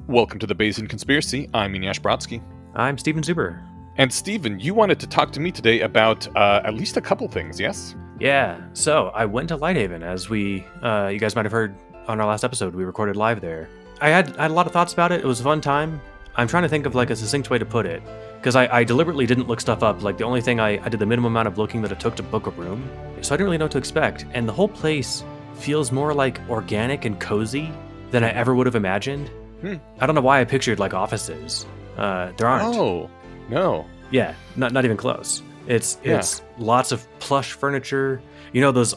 Welcome to the Bayesian Conspiracy. I'm Eneasz Brodsky. I'm Steven Zuber. And Steven, you wanted to talk to me today about at least a couple things, yes? Yeah, so I went to Lighthaven, as you guys might have heard on our last episode. We recorded live there. I had a lot of thoughts about it. It was a fun time. I'm trying to think of like a succinct way to put it, because I deliberately didn't look stuff up. Like the only thing I did the minimum amount of looking that it took to book a room, so I didn't really know what to expect. And the whole place feels more like organic and cozy than I ever would have imagined. I don't know why I pictured like offices. There aren't. Oh, no. Yeah, not even close. It's lots of plush furniture. You know those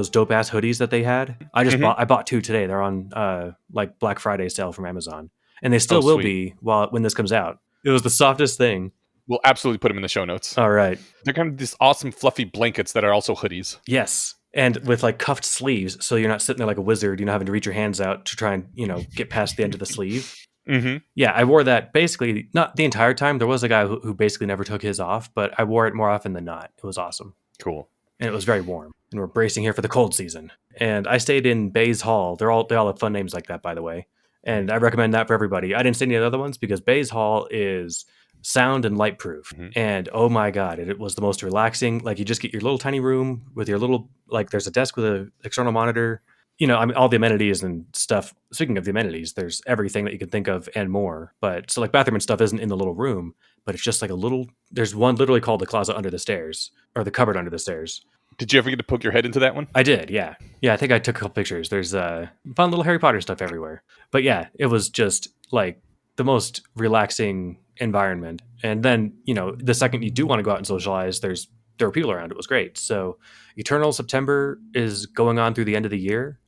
dope ass hoodies that they had? I bought two today. They're on like Black Friday sale from Amazon, and they still will be when this comes out. It was the softest thing. We'll absolutely put them in the show notes. All right. They're kind of these awesome fluffy blankets that are also hoodies. Yes. And with like cuffed sleeves, so you're not sitting there like a wizard, having to reach your hands out to try and, get past the end of the sleeve. Mm-hmm. Yeah, I wore that basically not the entire time. There was a guy who basically never took his off, but I wore it more often than not. It was awesome. Cool. And it was very warm. And we're bracing here for the cold season. And I stayed in Bays Hall. They all have fun names like that, by the way. And I recommend that for everybody. I didn't stay in any other ones because Bays Hall is sound and light proof. Mm-hmm. And oh my God, it was the most relaxing. Like you just get your little tiny room with your little, like there's a desk with an external monitor. All the amenities and stuff. Speaking of the amenities, there's everything that you can think of and more. But so like bathroom and stuff isn't in the little room, but it's just like there's one literally called the closet under the stairs or the cupboard under the stairs. Did you ever get to poke your head into that one? I did, yeah. Yeah, I think I took a couple pictures. There's fun little Harry Potter stuff everywhere. But yeah, it was just like the most relaxing environment. And then, the second you do want to go out and socialize, there were people around. It was great. So Eternal September is going on through the end of the year.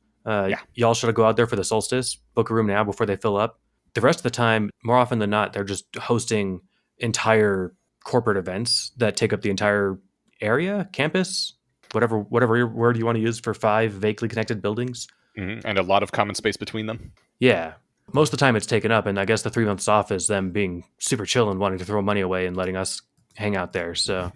Y'all should go out there for the solstice. Book a room now before they fill up. The rest of the time, more often than not, they're just hosting entire corporate events that take up the entire area, campus, whatever word you want to use for 5 vaguely connected buildings. Mm-hmm. And a lot of common space between them. Yeah. Most of the time it's taken up, and I guess the 3 months off is them being super chill and wanting to throw money away and letting us hang out there. So,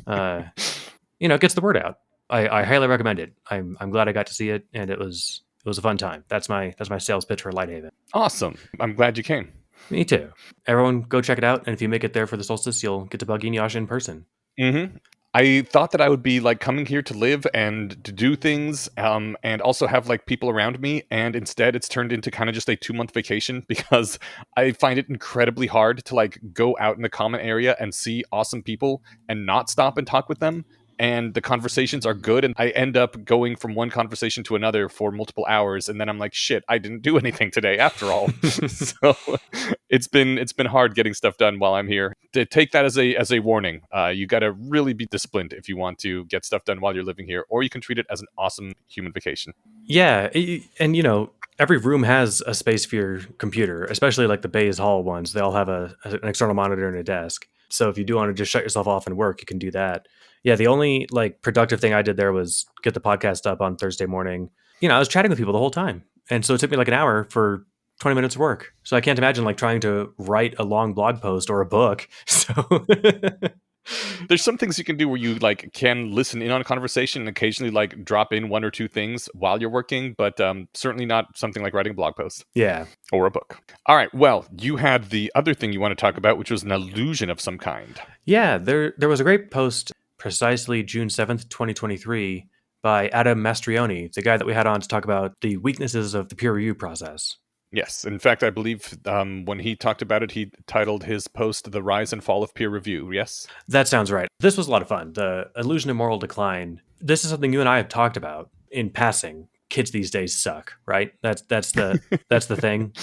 it gets the word out. I highly recommend it. I'm glad I got to see it, and it was a fun time. That's my sales pitch for Lighthaven. Awesome. I'm glad you came. Me too. Everyone go check it out, and if you make it there for the solstice, you'll get to bug Eneasz in person. Mm-hmm. I thought that I would be like coming here to live and to do things and also have like people around me. And instead it's turned into kind of just a 2-month vacation because I find it incredibly hard to like go out in the common area and see awesome people and not stop and talk with them. And the conversations are good. And I end up going from one conversation to another for multiple hours. And then I'm like, shit, I didn't do anything today after all. So it's been hard getting stuff done while I'm here. To take that as a warning. You got to really be disciplined if you want to get stuff done while you're living here, or you can treat it as an awesome human vacation. Yeah. And, every room has a space for your computer, especially like the Bays Hall ones. They all have an external monitor and a desk. So if you do want to just shut yourself off and work, you can do that. Yeah, the only like productive thing I did there was get the podcast up on Thursday morning. I was chatting with people the whole time. And so it took me like an hour for 20 minutes of work. So I can't imagine like trying to write a long blog post or a book. So there's some things you can do where you like can listen in on a conversation and occasionally like drop in 1 or 2 things while you're working, but certainly not something like writing a blog post. Yeah. Or a book. All right. Well, you had the other thing you want to talk about, which was an illusion of some kind. Yeah, there was a great post precisely June 7th, 2023 by Adam Mastroianni, the guy that we had on to talk about the weaknesses of the peer review process. Yes. In fact, I believe when he talked about it, he titled his post The Rise and Fall of Peer Review. Yes? That sounds right. This was a lot of fun. The illusion of moral decline. This is something you and I have talked about in passing. Kids these days suck, right? That's the thing.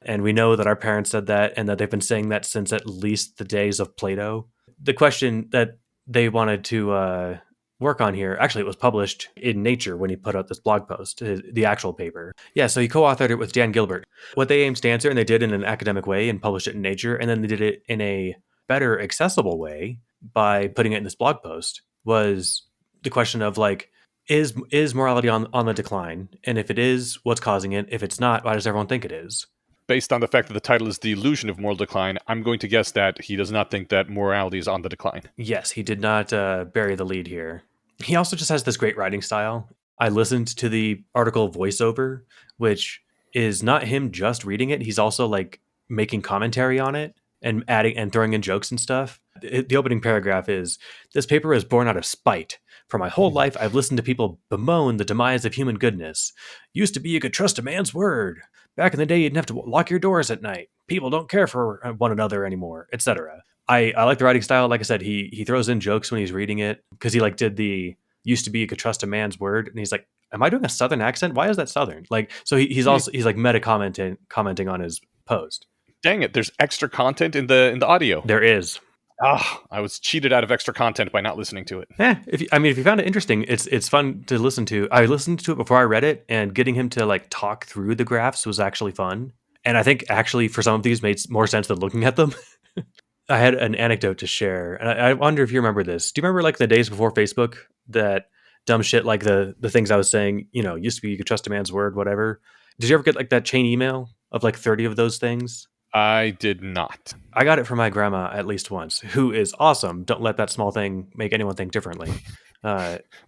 And we know that our parents said that and that they've been saying that since at least the days of Plato. The question that they wanted to work on here, actually it was published in Nature when he put out this blog post, the actual paper. Yeah, so he co-authored it with Dan Gilbert. What they aimed to answer, and they did in an academic way and published it in Nature, and then they did it in a better accessible way by putting it in this blog post, was the question of like, is morality on the decline? And if it is, what's causing it? If it's not, why does everyone think it is? Based on the fact that the title is The Illusion of Moral Decline, I'm going to guess that he does not think that morality is on the decline. Yes, he did not bury the lead here. He also just has this great writing style. I listened to the article voiceover, which is not him just reading it. He's also like making commentary on it and adding and throwing in jokes and stuff. The opening paragraph is, "This paper was born out of spite. For my whole life, I've listened to people bemoan the demise of human goodness. Used to be you could trust a man's word. Back in the day, you didn't have to lock your doors at night. People don't care for one another anymore, etc." I like the writing style. Like I said, he throws in jokes when he's reading it because he like did the "used to be you could trust a man's word," and he's like, "Am I doing a Southern accent? Why is that Southern?" Like, so he's like meta commenting on his post. Dang it! There's extra content in the audio. There is. Ah, I was cheated out of extra content by not listening to it. If you found it interesting, it's fun to listen to. I listened to it before I read it, and getting him to like talk through the graphs was actually fun. And I think actually for some of these made more sense than looking at them. I had an anecdote to share, and I wonder if you remember this. Do you remember like the days before Facebook, that dumb shit like the things I was saying? Used to be you could trust a man's word, whatever. Did you ever get like that chain email of like 30 of those things? I did not. I got it from my grandma at least once, who is awesome. Don't let that small thing make anyone think differently.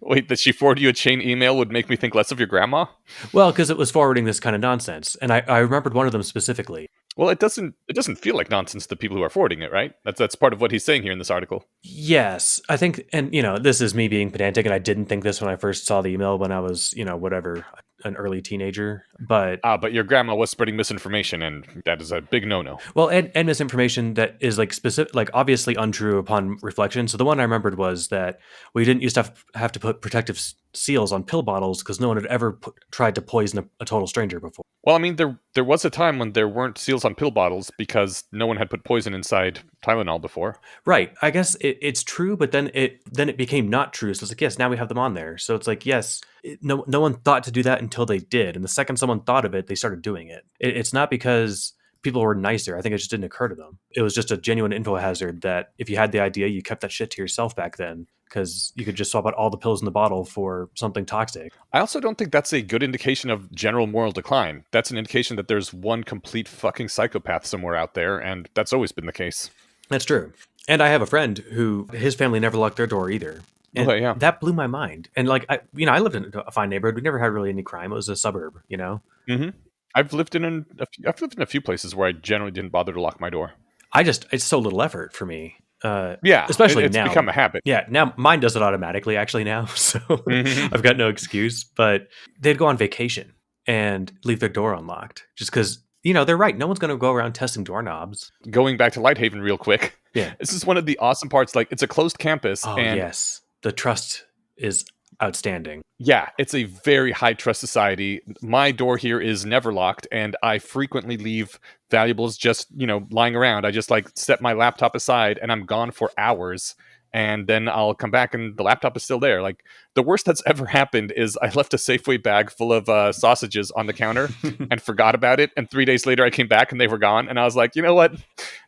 Wait, that she forwarded you a chain email would make me think less of your grandma? Well, because it was forwarding this kind of nonsense, and I remembered one of them specifically. Well, it doesn't feel like nonsense to the people who are forwarding it, right? That's part of what he's saying here in this article. Yes, I think, and this is me being pedantic, and I didn't think this when I first saw the email when I was, whatever, an early teenager. But but your grandma was spreading misinformation, and that is a big no-no. well, and misinformation that is like specific, like obviously untrue upon reflection. So the one I remembered was that we didn't used to have to put protective seals on pill bottles because no one had ever tried to poison a total stranger before. Well, I mean, there was a time when there weren't seals on pill bottles because no one had put poison inside Tylenol before. Right. I guess it's true, but then it became not true. So it's like, yes, now we have them on there. So it's like, yes, no one thought to do that until they did, and the second someone thought of it, they started doing it. It's not because people were nicer. I think it just didn't occur to them. It was just a genuine info hazard that if you had the idea, you kept that shit to yourself back then, because you could just swap out all the pills in the bottle for something toxic. I also don't think that's a good indication of general moral decline. That's an indication that there's one complete fucking psychopath somewhere out there, and that's always been the case. That's true. And I have a friend who his family never locked their door either. And Okay, yeah. that blew my mind. And like, I lived in a fine neighborhood. We never had really any crime. It was a suburb, Mm-hmm. I've lived in a few places where I generally didn't bother to lock my door. It's so little effort for me. Yeah, especially it's now. become a habit. Yeah, now mine does it automatically actually now, so Mm-hmm. I've got no excuse. But they'd go on vacation and leave their door unlocked just because they're right. No one's going to go around testing doorknobs. Going back to Lighthaven real quick. Yeah, This is one of the awesome parts. Like, it's a closed campus. oh and yes, the trust is outstanding. yeah, it's a very high trust society. My door here is never locked, and I frequently leave valuables just, lying around. I just like set my laptop aside and I'm gone for hours. And then I'll come back and the laptop is still there. Like, the worst that's ever happened is I left a Safeway bag full of sausages on the counter and forgot about it. And 3 days later I came back and they were gone. And I was like, you know what?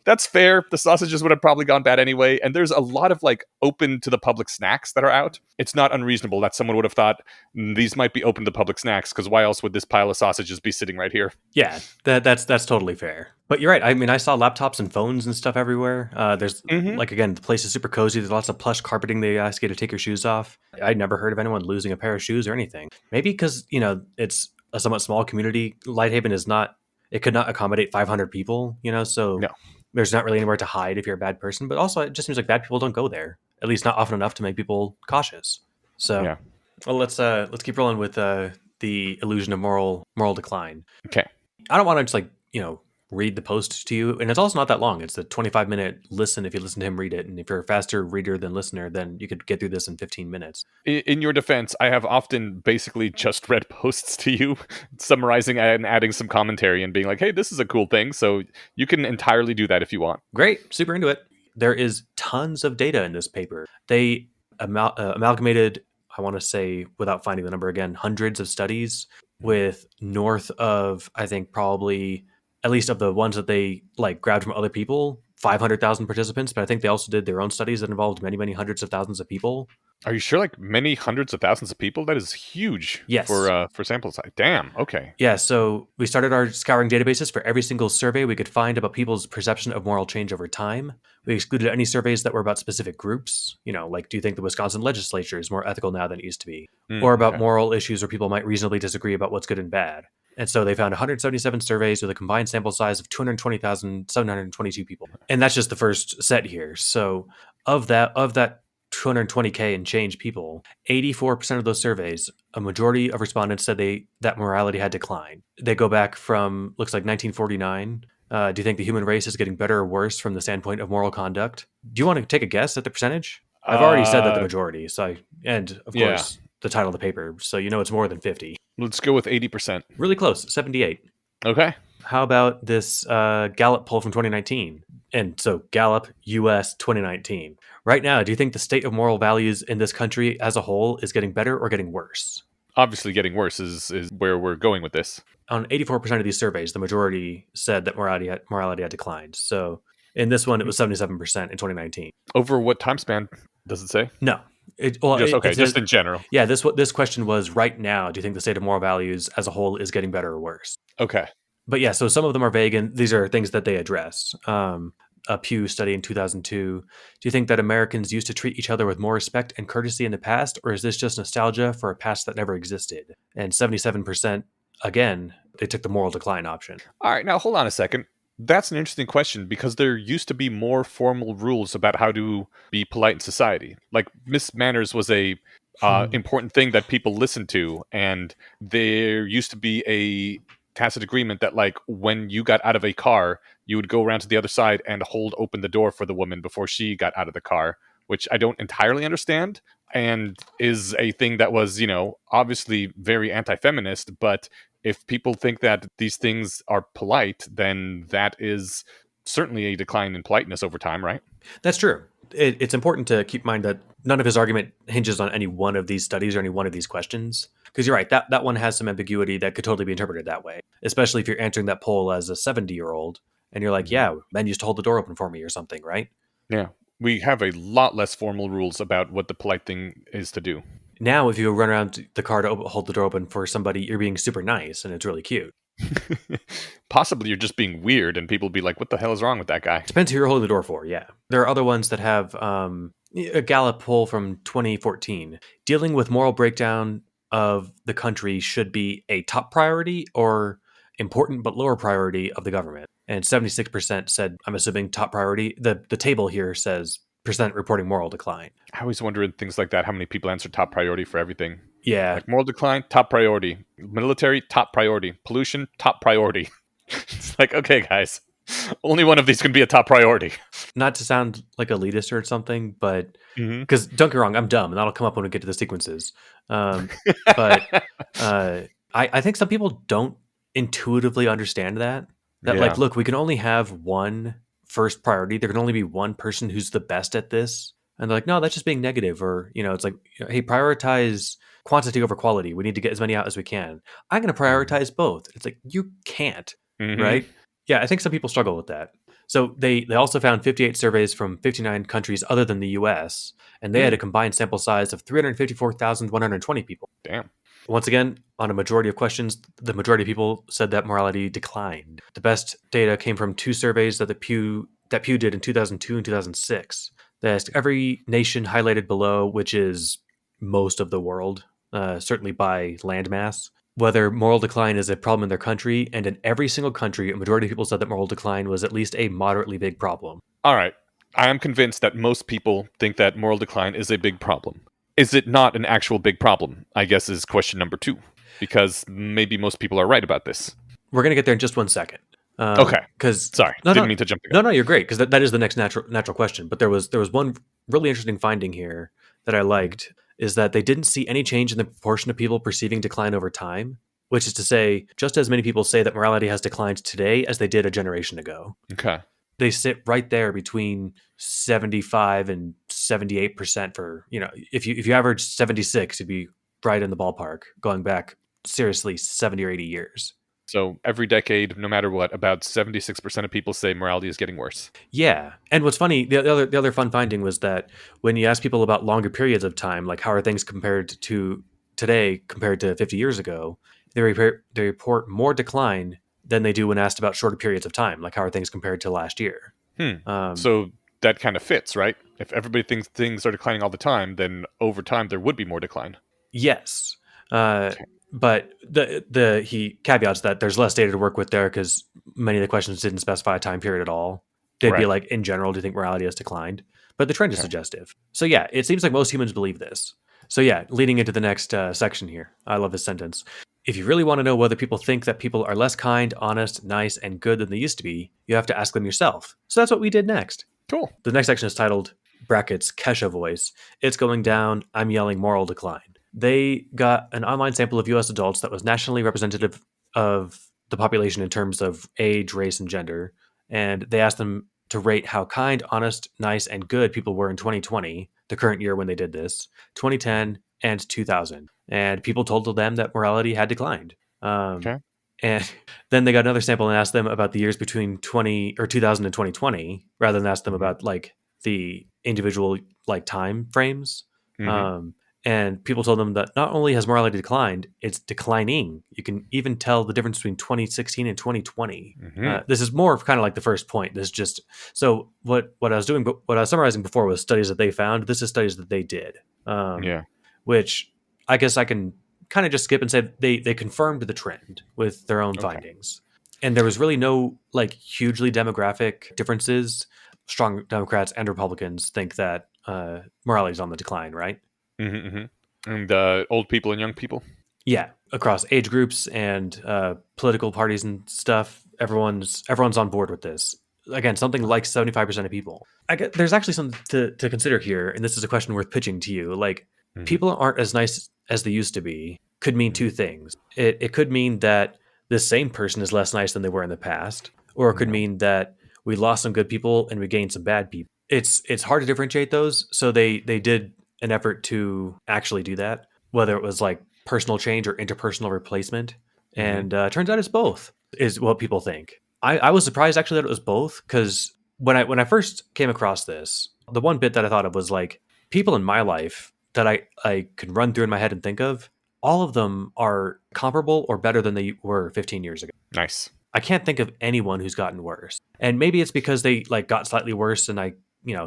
That's fair. The sausages would have probably gone bad anyway. And there's a lot of like open to the public snacks that are out. It's not unreasonable that someone would have thought these might be open to public snacks, because why else would this pile of sausages be sitting right here? Yeah, that's totally fair. But you're right. I mean, I saw laptops and phones and stuff everywhere. There's Mm-hmm. like, again, the place is super cozy. There's lots of plush carpeting. They ask you to take your shoes off. I'd never heard of anyone losing a pair of shoes or anything. Maybe because it's a somewhat small community. Lighthaven is not. It could not accommodate 500 people. So No. there's not really anywhere to hide if you're a bad person. But also, it just seems like bad people don't go there. At least not often enough to make people cautious. So, Yeah. well, let's keep rolling with the illusion of moral decline. Okay. I don't want to just like, read the post to you. And it's also not that long. It's a 25-minute listen if you listen to him read it. And if you're a faster reader than listener, then you could get through this in 15 minutes. In your defense, I have often basically just read posts to you, summarizing and adding some commentary and being like, hey, this is a cool thing. So you can entirely do that if you want. Great. Super into it. There is tons of data in this paper. They amalgamated, I want to say, without finding the number again, hundreds of studies with north of, I think, probably, at least of the ones that they like grabbed from other people, 500,000 participants. But I think they also did their own studies that involved many, many hundreds of thousands of people. Are you sure? Like many hundreds of thousands of people? That is huge. Yes. For sample size. Damn. Okay. Yeah. So we started our scouring databases for every single survey we could find about people's perception of moral change over time. We excluded any surveys that were about specific groups. Like, do you think the Wisconsin legislature is more ethical now than it used to be? Or about moral issues where people might reasonably disagree about what's good and bad. And so they found 177 surveys with a combined sample size of 220,722 people. And that's just the first set here. So of that 220K and change people, 84% of those surveys, a majority of respondents said that morality had declined. They go back from, looks like 1949. Do you think the human race is getting better or worse from the standpoint of moral conduct? Do you want to take a guess at the percentage? I've already said that the Uh, majority. And of yeah. course, the title of the paper. So you know it's more than 50. Let's go with 80%. Really close, 78. Okay. How about this Gallup poll from 2019? And so Gallup US 2019. Right now, do you think the state of moral values in this country as a whole is getting better or getting worse? Obviously, getting worse is where we're going with this. On 84% of these surveys, the majority said that morality had declined. So in this one, it was 77% in 2019. Over what time span does it say? No. It says, Just in general. yeah, this question was right now, do you think the state of moral values as a whole is getting better or worse? Okay. But yeah, so some of them are vague, and these are things that they address. A Pew study in 2002. Do you think that Americans used to treat each other with more respect and courtesy in the past, or is this just nostalgia for a past that never existed? And 77%, again, they took the moral decline option. All right, now hold on a second. That's an interesting question because there used to be more formal rules about how to be polite in society. Like Miss Manners was a important thing that people listened to, and there used to be a tacit agreement that like when you got out of a car, you would go around to the other side and hold open the door for the woman before she got out of the car, which I don't entirely understand and is a thing that was, obviously very anti-feminist, but if people think that these things are polite, then that is certainly a decline in politeness over time, right? That's true. It's important to keep in mind that none of his argument hinges on any one of these studies or any one of these questions. Because you're right, that one has some ambiguity that could totally be interpreted that way, especially if you're answering that poll as a 70-year-old and you're like, yeah, men used to hold the door open for me or something, right? Yeah. We have a lot less formal rules about what the polite thing is to do. Now, if you run around the car to hold the door open for somebody, you're being super nice and it's really cute. Possibly you're just being weird and people be like, what the hell is wrong with that guy? Depends who you're holding the door for, yeah. There are other ones that have a Gallup poll from 2014. Dealing with moral breakdown of the country should be a top priority or important but lower priority of the government. And 76% said, I'm assuming top priority. The table here says percent reporting moral decline. I always wonder in things like that how many people answer top priority for everything. Yeah. Like moral decline, top priority. Military, top priority. Pollution, top priority. It's like, okay, guys, only one of these can be a top priority. Not to sound like elitist or something, but Mm-hmm. because don't get me wrong, I'm dumb, and that'll come up when we get to the sequences. But I think some people don't intuitively understand that. Yeah. Like, look, we can only have one first priority. There can only be one person who's the best at this, and they're like, no, that's just being negative. Or it's like, hey, prioritize quantity over quality. We need to get as many out as we can. I'm going to prioritize both. It's like you can't, Mhm. right? Yeah, I think some people struggle with that. So they also found 58 surveys from 59 countries other than the U.S., and they had a combined sample size of 354,120 people. Damn. Once again, on a majority of questions, the majority of people said that morality declined. The best data came from two surveys that Pew did in 2002 and 2006. They asked every nation highlighted below, which is most of the world, certainly by landmass, whether moral decline is a problem in their country, and in every single country, a majority of people said that moral decline was at least a moderately big problem. All right. I am convinced that most people think that moral decline is a big problem. Is it not an actual big problem? I guess is question number 2. Because maybe most people are right about this. We're going to get there in just 1 second. Okay. Because Sorry. Didn't mean to jump the gun. No, you're great, because that is the next natural question. But there was one really interesting finding here that I liked, is that they didn't see any change in the proportion of people perceiving decline over time, which is to say, just as many people say that morality has declined today as they did a generation ago. Okay. They sit right there between 75 and 78% for, if you average 76, you'd be right in the ballpark, going back seriously 70 or 80 years. So every decade, no matter what, about 76% of people say morality is getting worse. Yeah. And what's funny, the other fun finding was that when you ask people about longer periods of time, like how are things compared to today compared to 50 years ago, they report more decline than they do when asked about shorter periods of time, like how are things compared to last year. So that kind of fits, right? If everybody thinks things are declining all the time, then over time there would be more decline. Yes. Okay. But the he caveats that there's less data to work with there because many of the questions didn't specify a time period at all. They'd be Right. like, in general, do you think morality has declined? But the trend is Okay. suggestive. So yeah, it seems like most humans believe this. So yeah, leading into the next section here, I love this sentence. If you really want to know whether people think that people are less kind, honest, nice, and good than they used to be, you have to ask them yourself. So that's what we did next. Cool. The next section is titled brackets Kesha voice. It's going down. I'm yelling moral decline. They got an online sample of US adults that was nationally representative of the population in terms of age, race, and gender. And they asked them to rate how kind, honest, nice, and good people were in 2020, the current year when they did this, 2010, and 2000. And people told them that morality had declined. Okay. And then they got another sample and asked them about the years between 20 or 2000 and 2020, rather than ask them Hmm. about like the individual like time frames. Hmm. Um, and people told them that not only has morality declined, it's declining. You can even tell the difference between 2016 and 2020. Hmm. This is more of kind of like the first point. This is just so what I was doing, but what I was summarizing before was studies that they found. This is studies that they did, um, Yeah. which I guess I can kind of just skip and say they confirmed the trend with their own Okay. findings. And there was really no like hugely demographic differences. Strong Democrats and Republicans think that morality is on the decline, right? Hmm. Hmm. And old people and young people. Yeah, across age groups and political parties and stuff, everyone's on board with this. Again, something like 75% of people. There's actually something to consider here, and this is a question worth pitching to you. Like, Hmm. people aren't as nice as they used to be. Could mean Hmm. two things. It could mean that this same person is less nice than they were in the past, or it could Yeah. mean that we lost some good people and we gained some bad people. It's hard to differentiate those. So they did an effort to actually do that, whether it was like personal change or interpersonal replacement. Hmm. And turns out it's both, is what people think. I was surprised actually that it was both because when I first came across this, the one bit that I thought of was like people in my life that I could run through in my head and think of, all of them are comparable or better than they were 15 years ago. Nice. I can't think of anyone who's gotten worse. And maybe it's because they like got slightly worse and I,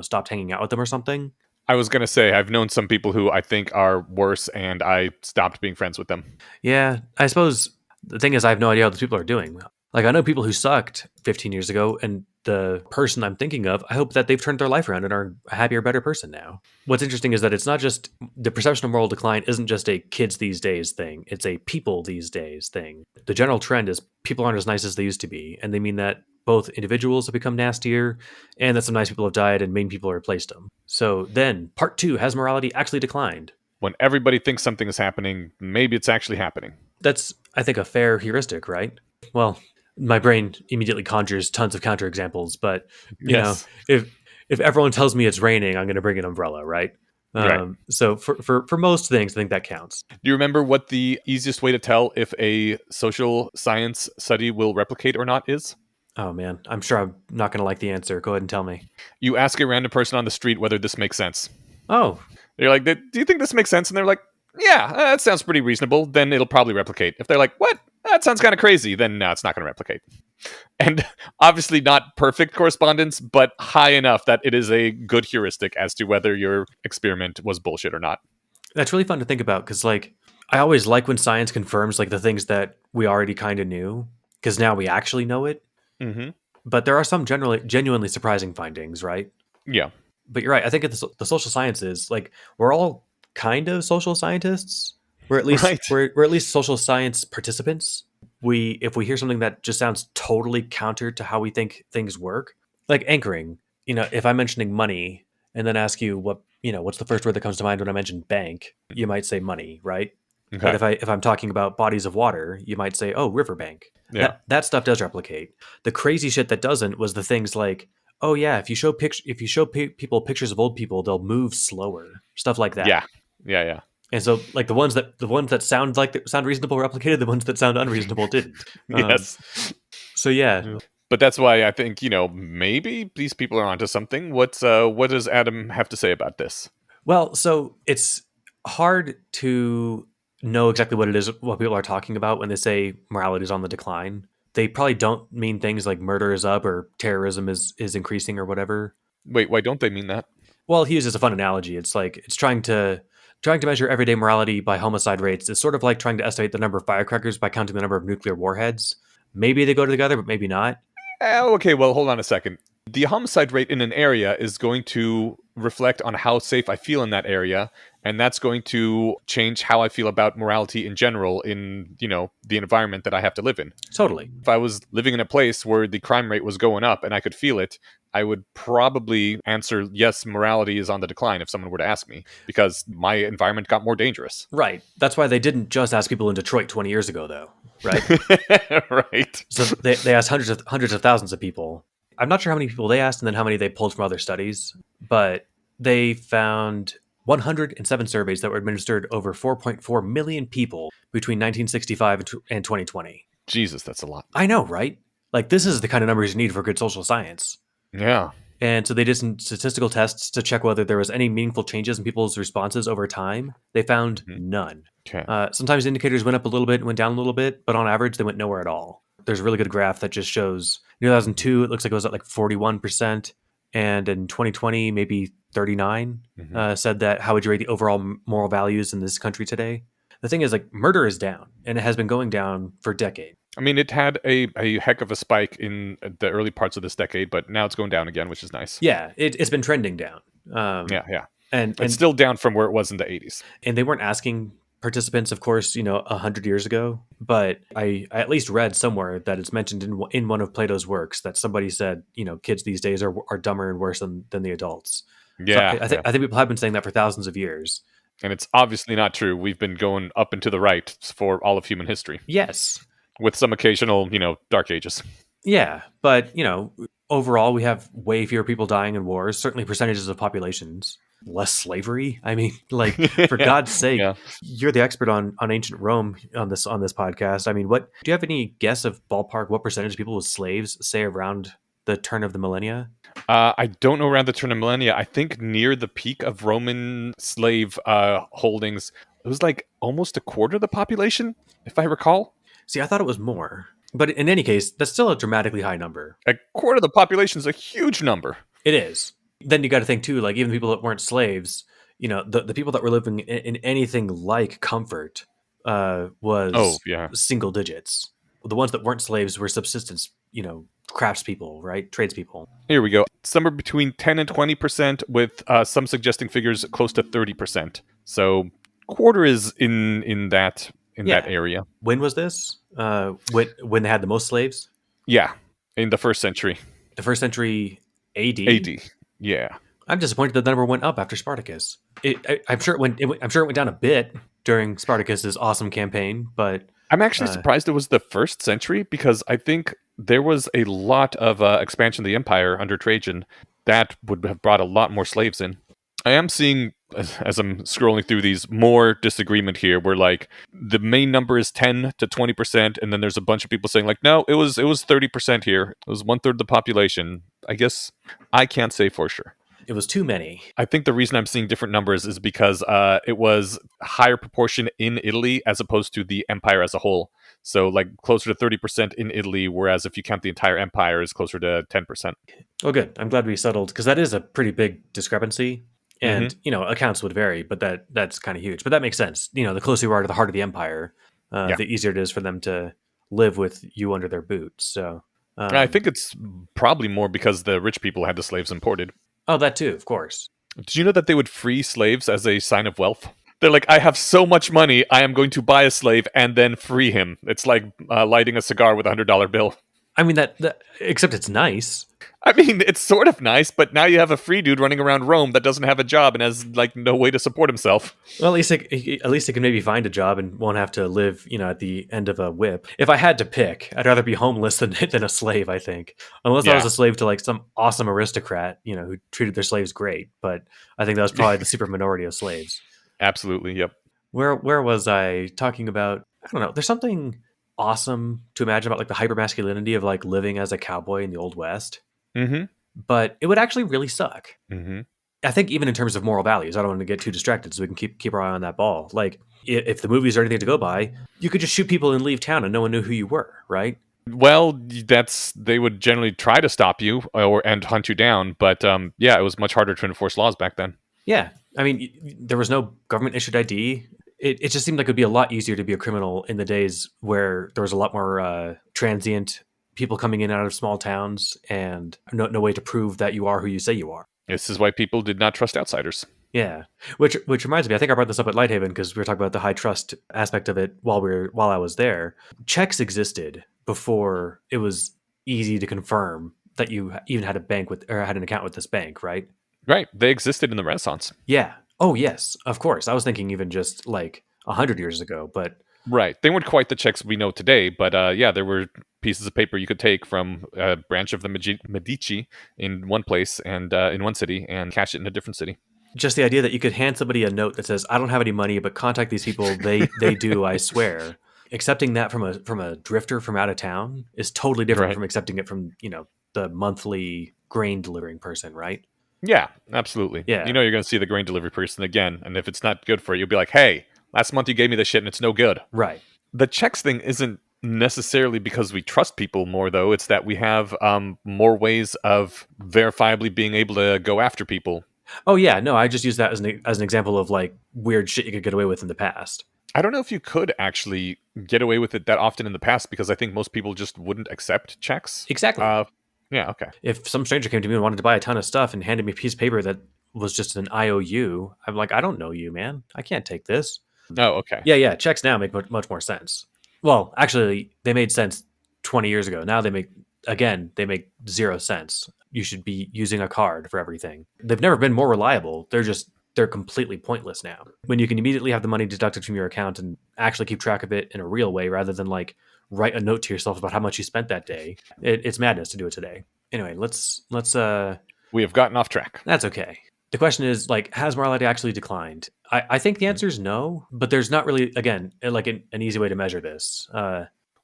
stopped hanging out with them or something. I was gonna say I've known some people who I think are worse, and I stopped being friends with them. Yeah, I suppose the thing is, I have no idea how those people are doing. Like, I know people who sucked 15 years ago, and the person I'm thinking of, I hope that they've turned their life around and are a happier, better person now. What's interesting is that it's not just the perception of moral decline isn't just a kids these days thing, it's a people these days thing. The general trend is people aren't as nice as they used to be, and they mean that both individuals have become nastier and that some nice people have died and mean people have replaced them. So then, part two, has morality actually declined? When everybody thinks something is happening, maybe it's actually happening. That's, I think, a fair heuristic, right? Well, my brain immediately conjures tons of counterexamples, but you know, Yes. if everyone tells me it's raining, I'm going to bring an umbrella, right? Right. So for most things, I think that counts. Do you remember what the easiest way to tell if a social science study will replicate or not is? Oh man, I'm sure I'm not going to like the answer. Go ahead and tell me. You ask a random person on the street whether this makes sense. Oh, You're like, "Do you think this makes sense?" And they're like, "Yeah, that sounds pretty reasonable." Then it'll probably replicate. If they're like, "What? That sounds kind of crazy," then no, it's not going to replicate. And obviously not perfect correspondence, but high enough that it is a good heuristic as to whether your experiment was bullshit or not. that's really fun to think about because like I always like when science confirms like the things that we already kind of knew because now we actually know it. Hmm. But there are some generally genuinely surprising findings, right? Yeah. But you're right. I think the social sciences, like we're all kind of social scientists. We're at least Right. we're at least social science participants. We if we hear something that just sounds totally counter to how we think things work, like anchoring. If I'm mentioning money and then ask you what's the first word that comes to mind when I mention bank, you might say money, right? But Okay. if I'm talking about bodies of water, you might say, oh, riverbank. Yeah. That stuff does replicate. The crazy shit that doesn't was the things like, oh yeah, if you show people pictures of old people, they'll move slower, stuff like that. Yeah. Yeah. Yeah. And so like the ones that sound reasonable replicated, the ones that sound unreasonable didn't. Um, Yes. so yeah, Yeah. But that's why I think, maybe these people are onto something. What does Adam have to say about this? well, so it's hard to know exactly what people are talking about when they say morality is on the decline. They probably don't mean things like murder is up or terrorism is increasing or whatever. Wait, why don't they mean that? Well, he uses a fun analogy. It's like it's trying to Trying to measure everyday morality by homicide rates is sort of like trying to estimate the number of firecrackers by counting the number of nuclear warheads. Maybe they go together, but maybe not. Okay, well, hold on a second. The homicide rate in an area is going to reflect on how safe I feel in that area, and that's going to change how I feel about morality in general in, the environment that I have to live in. Totally. If I was living in a place where the crime rate was going up and I could feel it, I would probably answer yes, morality is on the decline if someone were to ask me, because my environment got more dangerous. Right. That's why they didn't just ask people in Detroit 20 years ago, though, right? Right. So they asked hundreds of thousands of people. I'm not sure how many people they asked and then how many they pulled from other studies, but they found 107 surveys that were administered over 4.4 million people between 1965 and 2020. Jesus, that's a lot. I know, right? Like, this is the kind of numbers you need for good social science. Yeah. And so they did some statistical tests to check whether there was any meaningful changes in people's responses over time. They found none. Okay. Sometimes indicators went up a little bit and went down a little bit, but on average, they went nowhere at all. There's a really good graph that just shows 2002, it looks like it was at like 41%. And in 2020, maybe 39 said that how would you rate the overall moral values in this country today? The thing is, like, murder is down, and it has been going down for decades. I mean, it had a heck of a spike in the early parts of this decade, but now it's going down again, which is nice. Yeah, it's been trending down. Yeah. And it's still down from where it was in the 80s. And they weren't asking participants, of course, 100 years ago, but I at least read somewhere that it's mentioned in one of Plato's works that somebody said, kids these days are dumber and worse than the adults. Yeah, so I think people have been saying that for thousands of years. And it's obviously not true. We've been going up and to the right for all of human history. Yes. With some occasional, dark ages. Yeah, but, overall, we have way fewer people dying in wars, certainly percentages of populations. Less slavery. I mean, like, for God's sake, You're the expert on ancient Rome on this podcast. I mean, do you have any guess of ballpark what percentage of people with slaves, say, around the turn of the millennia? I don't know around the turn of millennia. I think near the peak of Roman slave holdings, it was like almost a quarter of the population, if I recall. See, I thought it was more. But in any case, that's still a dramatically high number. A quarter of the population is a huge number. It is. Then you got to think, too, like, even the people that weren't slaves, the people that were living in anything like comfort was single digits. The ones that weren't slaves were subsistence, craftspeople, right? Tradespeople. Here we go. Somewhere between 10 and 20%, with some suggesting figures close to 30%. So quarter is in that area. When was this? When they had the most slaves? Yeah, in the first century. The first century AD? AD, yeah. I'm disappointed that the number went up after Spartacus. I'm sure it went down a bit during Spartacus's awesome campaign, but I'm actually surprised it was the first century, because I think there was a lot of expansion of the empire under Trajan that would have brought a lot more slaves in. I am seeing, as I'm scrolling through these, more disagreement here, where like the main number is 10 to 20%, and then there's a bunch of people saying like, no, it was 30% here. It was 1/3 of the population. I guess I can't say for sure. It was too many. I think the reason I'm seeing different numbers is because it was a higher proportion in Italy as opposed to the empire as a whole. So like closer to 30% in Italy, whereas if you count the entire empire, is closer to 10%. Oh, good. I'm glad we settled, because that is a pretty big discrepancy. And, accounts would vary, but that's kind of huge. But that makes sense. The closer you are to the heart of the empire, the easier it is for them to live with you under their boots. So I think it's probably more because the rich people had the slaves imported. Oh, that too, of course. Did you know that they would free slaves as a sign of wealth? They're like, I have so much money, I am going to buy a slave and then free him. It's like lighting a cigar with a $100 bill. I mean, that except it's nice. I mean, it's sort of nice, but now you have a free dude running around Rome that doesn't have a job and has like no way to support himself. Well, at least he can maybe find a job and won't have to live, at the end of a whip. If I had to pick, I'd rather be homeless than a slave, I think. Unless I was a slave to like some awesome aristocrat, who treated their slaves great. But I think that was probably the super minority of slaves. Absolutely, yep. Where was I talking about? I don't know. There's something awesome to imagine about like the hypermasculinity of like living as a cowboy in the Old West. Mm-hmm. But it would actually really suck. Mm-hmm. I think even in terms of moral values, I don't want to get too distracted, so we can keep our eye on that ball. Like, if the movies are anything to go by, you could just shoot people and leave town and no one knew who you were, right? Well, they would generally try to stop you and hunt you down, but it was much harder to enforce laws back then. Yeah, I mean, there was no government issued ID. It just seemed like it would be a lot easier to be a criminal in the days where there was a lot more transient people coming in and out of small towns and no way to prove that you are who you say you are. This is why people did not trust outsiders. Yeah, which reminds me, I think I brought this up at Lighthaven because we were talking about the high trust aspect of it while I was there. Checks existed before it was easy to confirm that you even had a bank with or had an account with this bank, right? Right. They existed in the Renaissance. Yeah. Oh yes, of course. I was thinking even just like 100 years ago, but Right. They weren't quite the checks we know today, but yeah, there were pieces of paper you could take from a branch of the Medici in one place and in one city and cash it in a different city. just the idea that you could hand somebody a note that says, "I don't have any money, but contact these people. They do. I swear." Accepting that from a drifter from out of town is totally different Right. from accepting it from the monthly grain delivering person, right? Yeah, absolutely. You Yeah, know you're going to see the grain delivery person again, and if it's not good for you, you'll be like, "Hey, last month you gave me this shit and it's no good." right. The checks thing isn't necessarily because we trust people more, though. It's that we have more ways of verifiably being able to go after people. Oh yeah, no, I just use that as an example of like weird shit you could get away with in the past. I don't know if you could actually get away with it that often in the past because I think most people just wouldn't accept checks. Exactly. Uh, yeah, okay. If some stranger came to me and wanted to buy a ton of stuff and handed me a piece of paper that was just an IOU, I'm like, I don't know you, man. I can't take this. Oh, okay. Yeah, yeah. Checks now make much more sense. Well, actually, they made sense 20 years ago. Now they make zero sense. You should be using a card for everything. They've never been more reliable. They're completely pointless now. When you can immediately have the money deducted from your account and actually keep track of it in a real way rather than like write a note to yourself about how much you spent that day. It's madness to do it today. Anyway, let's We have gotten off track. that's okay. The question is like, has morality actually declined? I think the answer is no, but there's not really again like an easy way to measure this.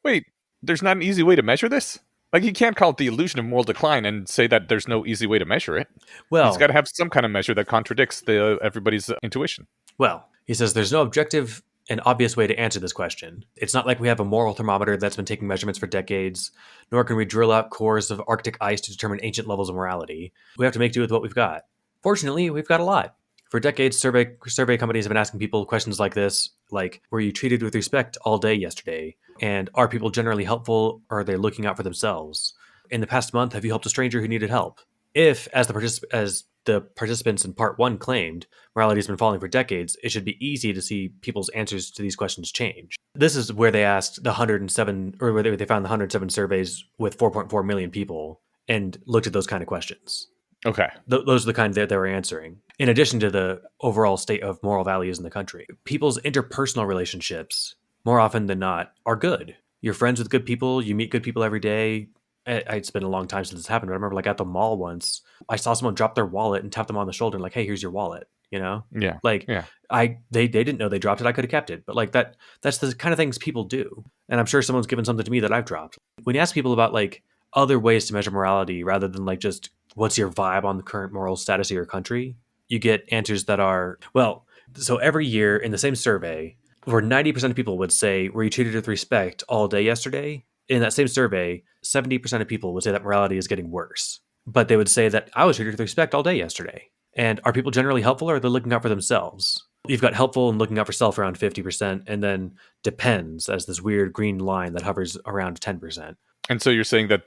Wait, there's not an easy way to measure this? Like, you can't call it the illusion of moral decline and say that there's no easy way to measure it. He's got Well, to have some kind of measure that contradicts the everybody's intuition. well, he says there's no objective and obvious way to answer this question. It's not like we have a moral thermometer that's been taking measurements for decades, nor can we drill out cores of Arctic ice to determine ancient levels of morality. We have to make do with what we've got. Fortunately, we've got a lot. For decades, survey companies have been asking people questions like this, like, were you treated with respect all day yesterday? And are people generally helpful, or are they looking out for themselves? In the past month, have you helped a stranger who needed help? If, as the participants in part one claimed, morality has been falling for decades, it should be easy to see people's answers to these questions change. This is where they asked the 107, or where they found the 107 surveys with 4.4 million people and looked at those kind of questions. Okay. Those are the kind that they were answering. In addition to the overall state of moral values in the country, people's interpersonal relationships, more often than not, are good. You're friends with good people. You meet good people every day. It's been a long time since this happened, but I remember like at the mall once, I saw someone drop their wallet and tap them on the shoulder and like, "Hey, here's your wallet." You know, Yeah. like Yeah. they didn't know they dropped it. I could have kept it, but like that's the kind of things people do. And I'm sure someone's given something to me that I've dropped. When you ask people about like other ways to measure morality rather than like just what's your vibe on the current moral status of your country, you get answers that are, well, so every year in the same survey, where 90% of people would say, were you treated with respect all day yesterday? In that same survey, 70% of people would say that morality is getting worse. But they would say that I was treated with respect all day yesterday. And are people generally helpful or are they looking out for themselves? You've got helpful and looking out for self around 50%, and then depends as this weird green line that hovers around 10%. And so you're saying that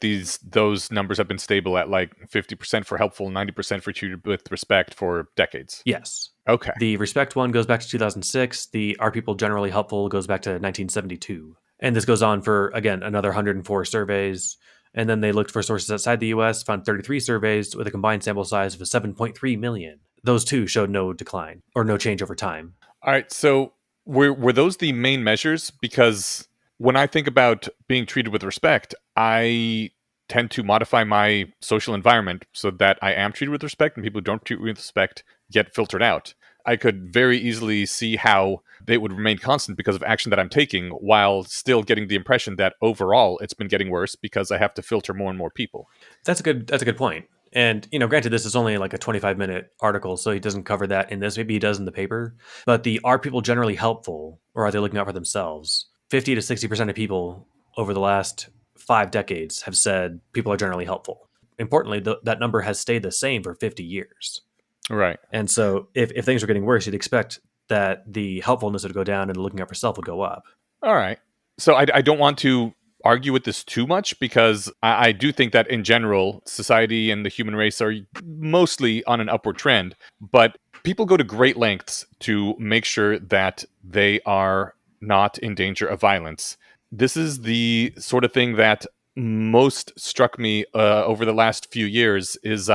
those numbers have been stable at like 50% for helpful, 90% for treated with respect for decades. Yes. Okay. The respect one goes back to 2006. The are people generally helpful goes back to 1972. And this goes on for, again, another 104 surveys. And then they looked for sources outside the US, found 33 surveys with a combined sample size of 7.3 million. Those two showed no decline or no change over time. All right. So were those the main measures? Because when I think about being treated with respect, I tend to modify my social environment so that I am treated with respect, and people who don't treat me with respect get filtered out. I could very easily see how they would remain constant because of action that I'm taking, while still getting the impression that overall it's been getting worse because I have to filter more and more people. That's a good point. And granted, this is only like a 25-minute article, so he doesn't cover that in this. Maybe he does in the paper. But the are people generally helpful, or are they looking out for themselves? 50 to 60% of people over the last 5 decades have said people are generally helpful. Importantly, that number has stayed the same for 50 years. Right. And so if things are getting worse, you'd expect that the helpfulness would go down and the looking out for self would go up. All right. So I don't want to argue with this too much because I do think that in general, society and the human race are mostly on an upward trend, but people go to great lengths to make sure that they are not in danger of violence. This is the sort of thing that most struck me over the last few years is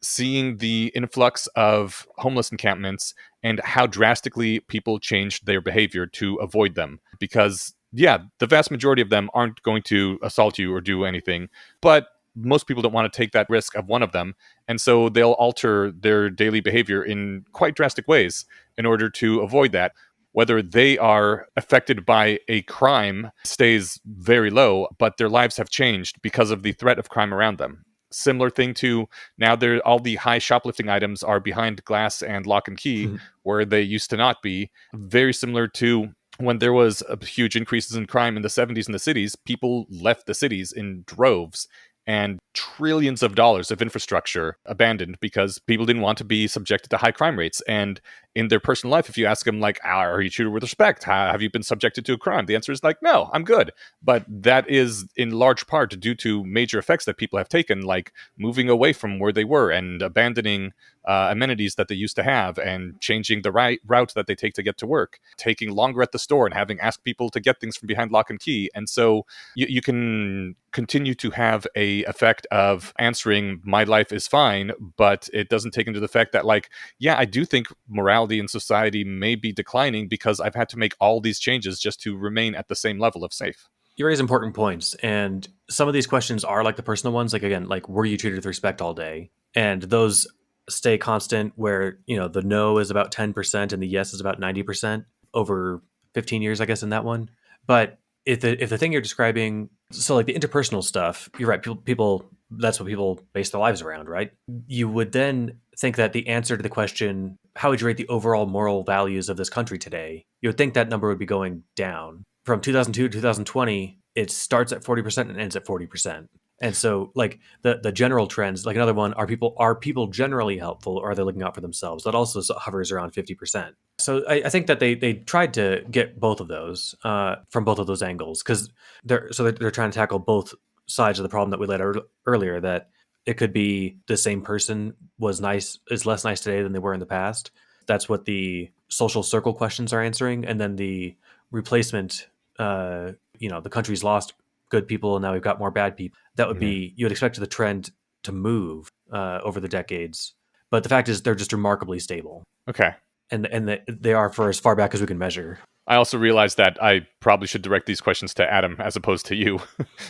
seeing the influx of homeless encampments and how drastically people changed their behavior to avoid them. Because, yeah, the vast majority of them aren't going to assault you or do anything, but most people don't want to take that risk of one of them. And so they'll alter their daily behavior in quite drastic ways in order to avoid that. Whether they are affected by a crime stays very low, but their lives have changed because of the threat of crime around them. Similar thing to now, there all the high shoplifting items are behind glass and lock and key, where they used to not be. Very similar to when there was a huge increases in crime in the 70s in the cities, people left the cities in droves and trillions of dollars of infrastructure abandoned because people didn't want to be subjected to high crime rates. And in their personal life, if you ask them, like, are you treated with respect? Have you been subjected to a crime? The answer is like, no, I'm good. But that is in large part due to major effects that people have taken, like moving away from where they were and abandoning amenities that they used to have and changing the route that they take to get to work, taking longer at the store and having asked people to get things from behind lock and key. And so you can continue to have a effect of answering my life is fine, but it doesn't take into the fact that, like, yeah, I do think morality in society may be declining because I've had to make all these changes just to remain at the same level of safe. You raise important points, and some of these questions are like the personal ones. Like again, like were you treated with respect all day? And those stay constant. Where the no is about 10% and the yes is about 90% over 15 years, I guess, in that one. But if the thing you're describing, so like the interpersonal stuff, you're right. People that's what people base their lives around, right? You would then think that the answer to the question, how would you rate the overall moral values of this country today? You would think that number would be going down. From 2002 to 2020, it starts at 40% and ends at 40%. And so, like the general trends, like another one, are people generally helpful, or are they looking out for themselves? That also hovers around 50%. So I think that they tried to get both of those from both of those angles, because they're trying to tackle both sides of the problem that we laid out earlier. That it could be the same person is less nice today than they were in the past. That's what the social circle questions are answering, and then the replacement. The country's lost good people and now we've got more bad people. That would be, you would expect the trend to move over the decades, but the fact is they're just remarkably stable. Okay. And they are for as far back as we can measure. I also realized that I probably should direct these questions to Adam as opposed to you,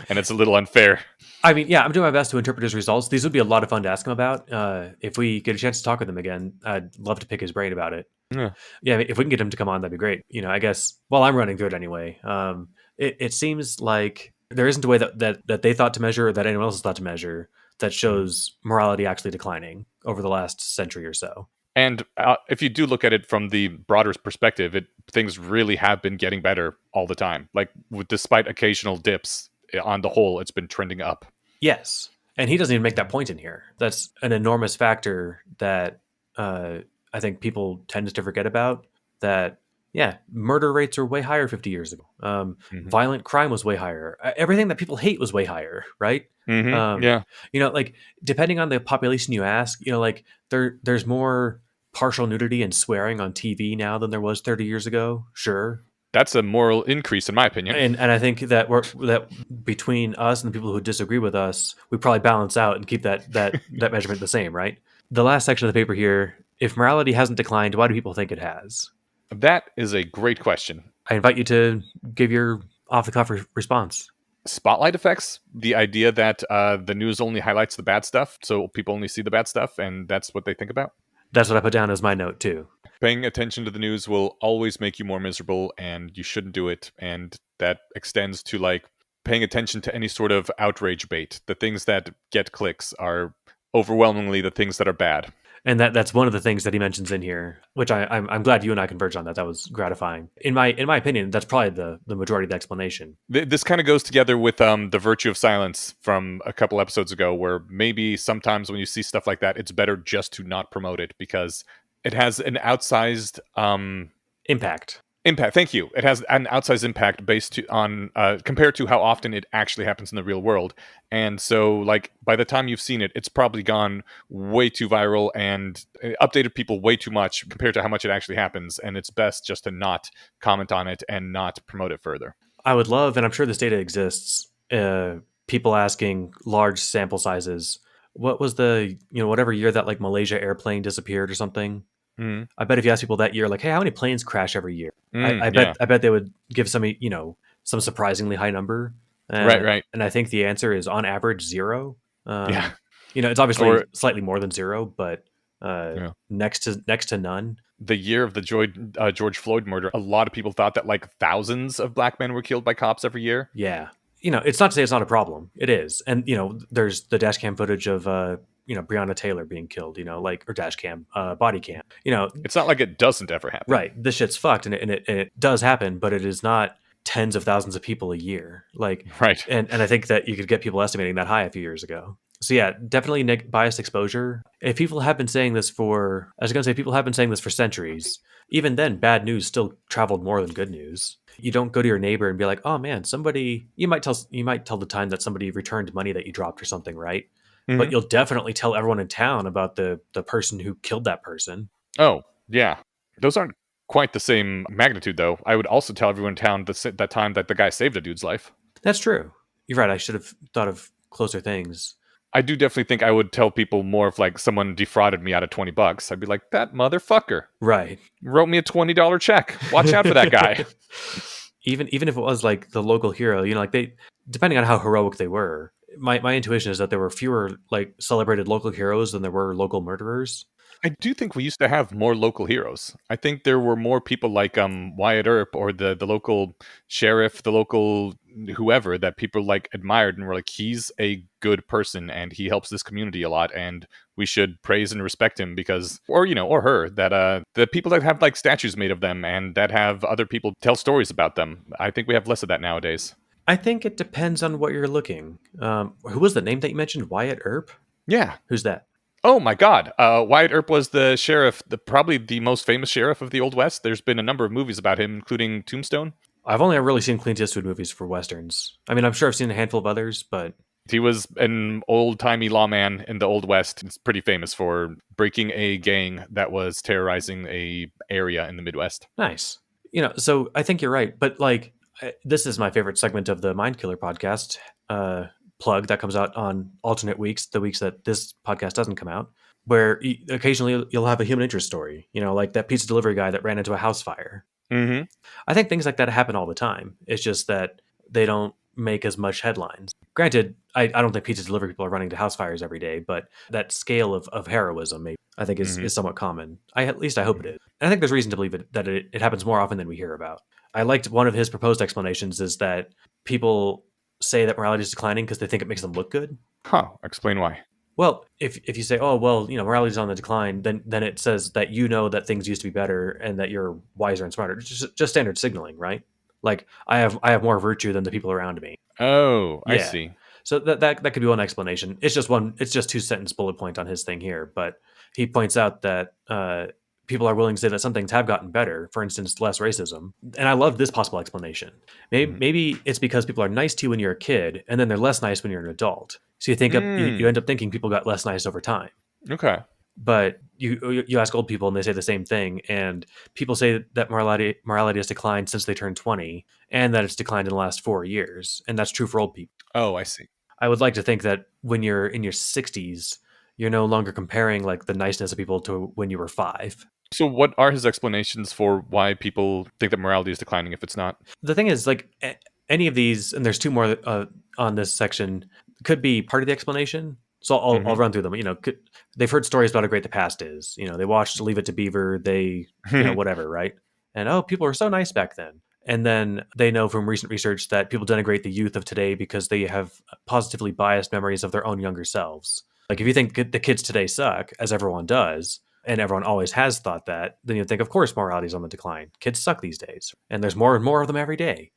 and it's a little unfair. I mean, yeah, I'm doing my best to interpret his results. These would be a lot of fun to ask him about. If we get a chance to talk with him again, I'd love to pick his brain about it. Yeah. Yeah, if we can get him to come on, that'd be great. I guess while I'm running through it anyway, it seems like there isn't a way that they thought to measure, or that anyone else has thought to measure, that shows morality actually declining over the last century or so. And if you do look at it from the broader perspective, things really have been getting better all the time. Like, despite occasional dips, on the whole, it's been trending up. Yes. And he doesn't even make that point in here. That's an enormous factor that I think people tend to forget about. That, yeah, murder rates are way higher 50 years ago. Violent crime was way higher. Everything that people hate was way higher, right? Yeah. Like, depending on the population you ask, like there's more partial nudity and swearing on TV now than there was 30 years ago. Sure. That's a moral increase, in my opinion. And I think that that between us and the people who disagree with us, we probably balance out and keep that measurement the same, right? The last section of the paper here: if morality hasn't declined, why do people think it has? That is a great question. I invite you to give your off-the-cuff response. Spotlight effects, the idea that the news only highlights the bad stuff, so people only see the bad stuff, and that's what they think about. That's what I put down as my note, too. Paying attention to the news will always make you more miserable, and you shouldn't do it. And that extends to, like, paying attention to any sort of outrage bait. The things that get clicks are overwhelmingly the things that are bad. And that's one of the things that he mentions in here, which I'm glad you and I converged on that. That was gratifying. In my opinion, that's probably the majority of the explanation. This kind of goes together with the virtue of silence from a couple episodes ago, where maybe sometimes when you see stuff like that, it's better just to not promote it because it has an outsized Impact. impact. Thank you. It has an outsized impact on compared to how often it actually happens in the real world. And so, like by the time you've seen it, it's probably gone way too viral and updated people way too much compared to how much it actually happens. And it's best just to not comment on it and not promote it further. I would love, and I'm sure this data exists, people asking large sample sizes. What was the, whatever year that like Malaysia airplane disappeared or something? Mm, I bet if you ask people that year, like, hey, how many planes crash every year? I yeah. bet they would give some surprisingly high number. Right. Right. And I think the answer is on average 0. Yeah. It's obviously Or slightly more than 0, but yeah. next to none. The year of the George Floyd murder, a lot of people thought that like thousands of black men were killed by cops every year. Yeah. It's not to say it's not a problem. It is. And, there's the dash cam footage of, Breonna Taylor being killed, or dash cam, body cam, It's not like it doesn't ever happen. right. This shit's fucked. And it does happen, but it is not tens of thousands of people a year. Like, Right. and I think that you could get people estimating that high a few years ago. So yeah, definitely biased exposure. If people have been saying this I was going to say people have been saying this for centuries. Even then, bad news still traveled more than good news. You don't go to your neighbor and be like, "Oh man, you might tell the time that somebody returned money that you dropped or something, right?" But Hmm. you'll definitely tell everyone in town about the person who killed that person. Oh, yeah. Those aren't quite the same magnitude, though. I would also tell everyone in town that time that the guy saved a dude's life. That's true. You're right. I should have thought of closer things. I do definitely think I would tell people more if like someone defrauded me out of $20. I'd be like, that motherfucker Right. wrote me a $20 check. Watch out for that guy. Even if it was like the local hero, like they, depending on how heroic they were, my intuition is that there were fewer like celebrated local heroes than there were local murderers. I do think we used to have more local heroes. I think there were more people like Wyatt Earp or the local sheriff, the local whoever that people like admired and were like, he's a good person and he helps this community a lot and we should praise and respect him because or her that the people that have like statues made of them and that have other people tell stories about them. I think we have less of that nowadays. I think it depends on what you're looking. Who was the name that you mentioned? Wyatt Earp? Yeah. Who's that? Oh my God! Wyatt Earp was the sheriff, probably the most famous sheriff of the Old West. There's been a number of movies about him, including Tombstone. I've only really seen Clint Eastwood movies for westerns. I mean, I'm sure I've seen a handful of others, but He was an old-timey lawman in the Old West. He's pretty famous for breaking a gang that was terrorizing a area in the Midwest. nice. So I think you're right. But like, this is my favorite segment of the Mind Killer podcast. Plug that comes out on alternate weeks, the weeks that this podcast doesn't come out, where occasionally you'll have a human interest story, like that pizza delivery guy that ran into a house fire. Mm-hmm. I think things like that happen all the time. It's just that they don't make as much headlines. Granted, I don't think pizza delivery people are running to house fires every day, but that scale of heroism, maybe, I think Mm-hmm. is somewhat common. At least I hope it is. And I think there's reason to believe that it happens more often than we hear about. I liked one of his proposed explanations is that people say that morality is declining because they think it makes them look good. Huh. Explain why. Well, if you say, oh well, morality is on the decline, then it says that that things used to be better and that you're wiser and smarter. Just standard signaling, right? Like I have more virtue than the people around me. Oh, I Yeah. see. So that could be one explanation. It's just 2 sentence bullet point on his thing here, but he points out that people are willing to say that some things have gotten better. For instance, less racism. And I love this possible explanation. Mhm. Maybe it's because people are nice to you when you're a kid, and then they're less nice when you're an adult. So you end up thinking people got less nice over time. Okay. But you ask old people and they say the same thing, and people say that morality has declined since they turned 20, and that it's declined in the last 4 years, and that's true for old people. Oh, I see. I would like to think that when you're in your 60s, you're no longer comparing like the niceness of people to when you were 5. So, what are his explanations for why people think that morality is declining if it's not? The thing is, like any of these, and there's 2 more on this section, could be part of the explanation. So I'll Mhm. run through them. They've heard stories about how great the past is. They watched Leave It to Beaver. They, whatever, right? And people were so nice back then. And then they know from recent research that people denigrate the youth of today because they have positively biased memories of their own younger selves. Like if you think the kids today suck, as everyone does, and everyone always has thought that, then you'd think, of course, morality is on the decline. Kids suck these days, and there's more and more of them every day.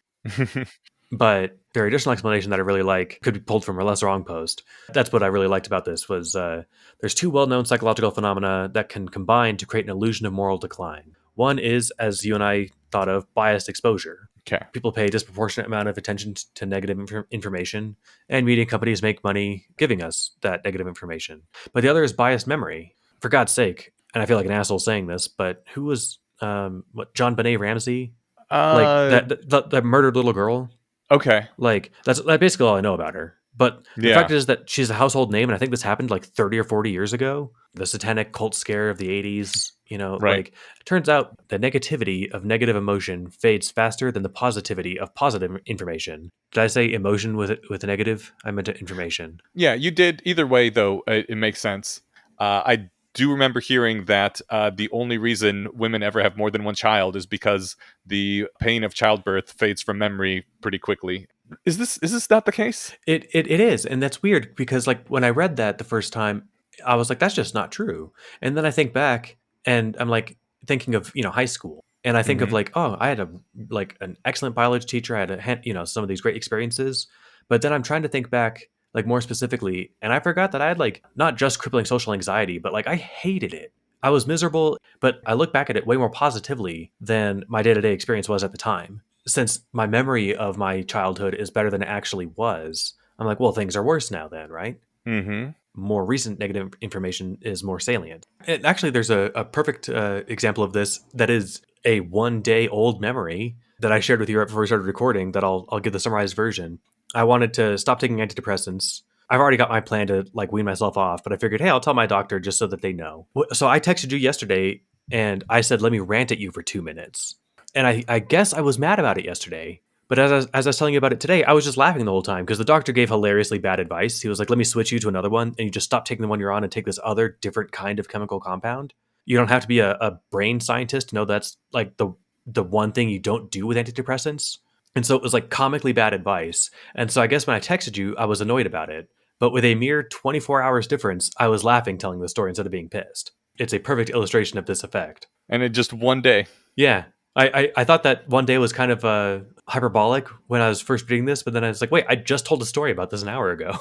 But their additional explanation that I really like could be pulled from a less wrong post. That's what I really liked about this was there's two well-known psychological phenomena that can combine to create an illusion of moral decline. One is, as you and I thought of, biased exposure. Okay. People pay a disproportionate amount of attention to negative information, and media companies make money giving us that negative information. But the other is biased memory. For God's sake, and I feel like an asshole saying this, but who was John Benet Ramsey? Like Uh, that murdered little girl? okay. Like that's basically all I know about her. But the Yeah. fact is that she's a household name, and I think this happened like 30 or 40 years ago. The satanic cult scare of the 80s. Right. Like it turns out the negativity of negative emotion fades faster than the positivity of positive information. Did I say emotion with a negative? I meant information. Yeah, you did. Either way, though, it makes sense. I do remember hearing that the only reason women ever have more than one child is because the pain of childbirth fades from memory pretty quickly. Is this not the case? It is, and that's weird because like when I read that the first time, I was like, that's just not true. And then I think back, and I'm like thinking of high school, and I think of Hmm. like, oh, I had an excellent biology teacher. I had some of these great experiences, but then I'm trying to think back like more specifically, and I forgot that I had like not just crippling social anxiety, but like I hated it. I was miserable, but I look back at it way more positively than my day to day experience was at the time since my memory of my childhood is better than it actually was, I'm like, well, things are worse now then, right? Hmm. More recent negative information is more salient. And actually, there's a perfect example of this that is a 1 day old memory that I shared with you right before we started recording that I'll give the summarized version. I wanted to stop taking antidepressants. I've already got my plan to like wean myself off, but I figured, hey, I'll tell my doctor just so that they know. So I texted you yesterday and I said, let me rant at you for 2 minutes. And I guess I was mad about it yesterday. But as I was telling you about it today, I was just laughing the whole time because the doctor gave hilariously bad advice. He was like, let me switch you to another one. And you just stop taking the one you're on and take this other different kind of chemical compound. You don't have to be a brain scientist to know that's like the one thing you don't do with antidepressants. And so it was like comically bad advice. And so I guess when I texted you, I was annoyed about it. But with a mere 24 hours difference, I was laughing telling the story instead of being pissed. It's a perfect illustration of this effect. And in just one day. Yeah. I thought that 1 day was kind of hyperbolic when I was first reading this, but then I was like, wait, I just told a story about this an hour ago.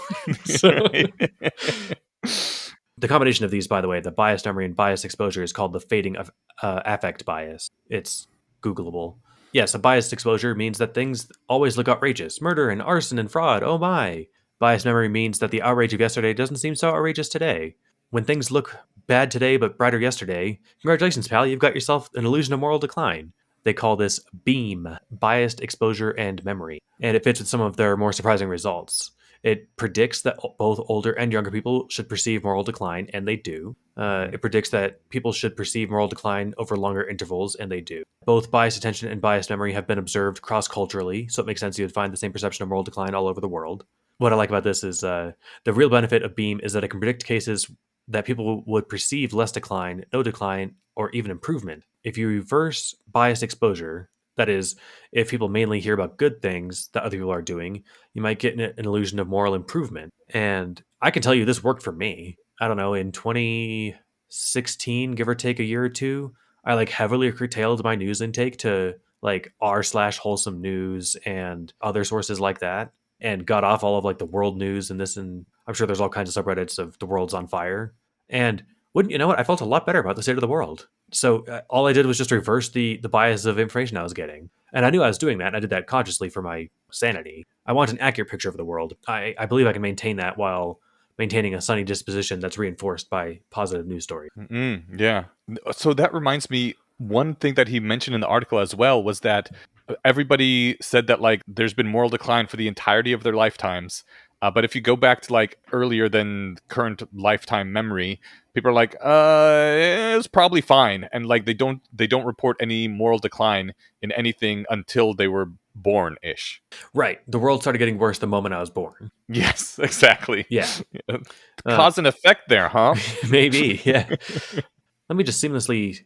So the combination of these, by the way, the biased memory and biased exposure is called the fading of affect bias. It's Googleable. Yes, a biased exposure means that things always look outrageous. Murder and arson and fraud, oh my. Biased memory means that the outrage of yesterday doesn't seem so outrageous today. When things look bad today but brighter yesterday, congratulations, pal, you've got yourself an illusion of moral decline. They call this BEAM, biased exposure and memory, and it fits with some of their more surprising results. It predicts that both older and younger people should perceive moral decline, and they do. It predicts that people should perceive moral decline over longer intervals, and they do. Both biased attention and biased memory have been observed cross-culturally, so it makes sense you'd find the same perception of moral decline all over the world. What I like about this is the real benefit of BEAM is that it can predict cases that people would perceive less decline, no decline, or even improvement. If you reverse biased exposure, that is, if people mainly hear about good things that other people are doing, you might get an illusion of moral improvement. And I can tell you this worked for me. I don't know, in 2016, give or take a year or two, I like heavily curtailed my news intake to like r/wholesome news and other sources like that and got off all of like the world news and this, and I'm sure there's all kinds of subreddits of the world's on fire. And wouldn't you know it, I felt a lot better about the state of the world. So all I did was just reverse the bias of information I was getting, and I knew I was doing that. And I did that consciously for my sanity. I want an accurate picture of the world. I believe I can maintain that while maintaining a sunny disposition that's reinforced by positive news stories. Yeah. So that reminds me, one thing that he mentioned in the article as well was that everybody said that like there's been moral decline for the entirety of their lifetimes. But if you go back to like earlier than current lifetime memory, people are like, it's probably fine, and like they don't report any moral decline in anything until they were born-ish. Right. The world started getting worse the moment I was born. Yes, exactly. Yeah. Cause and effect there, huh? Maybe. Yeah. Let me just seamlessly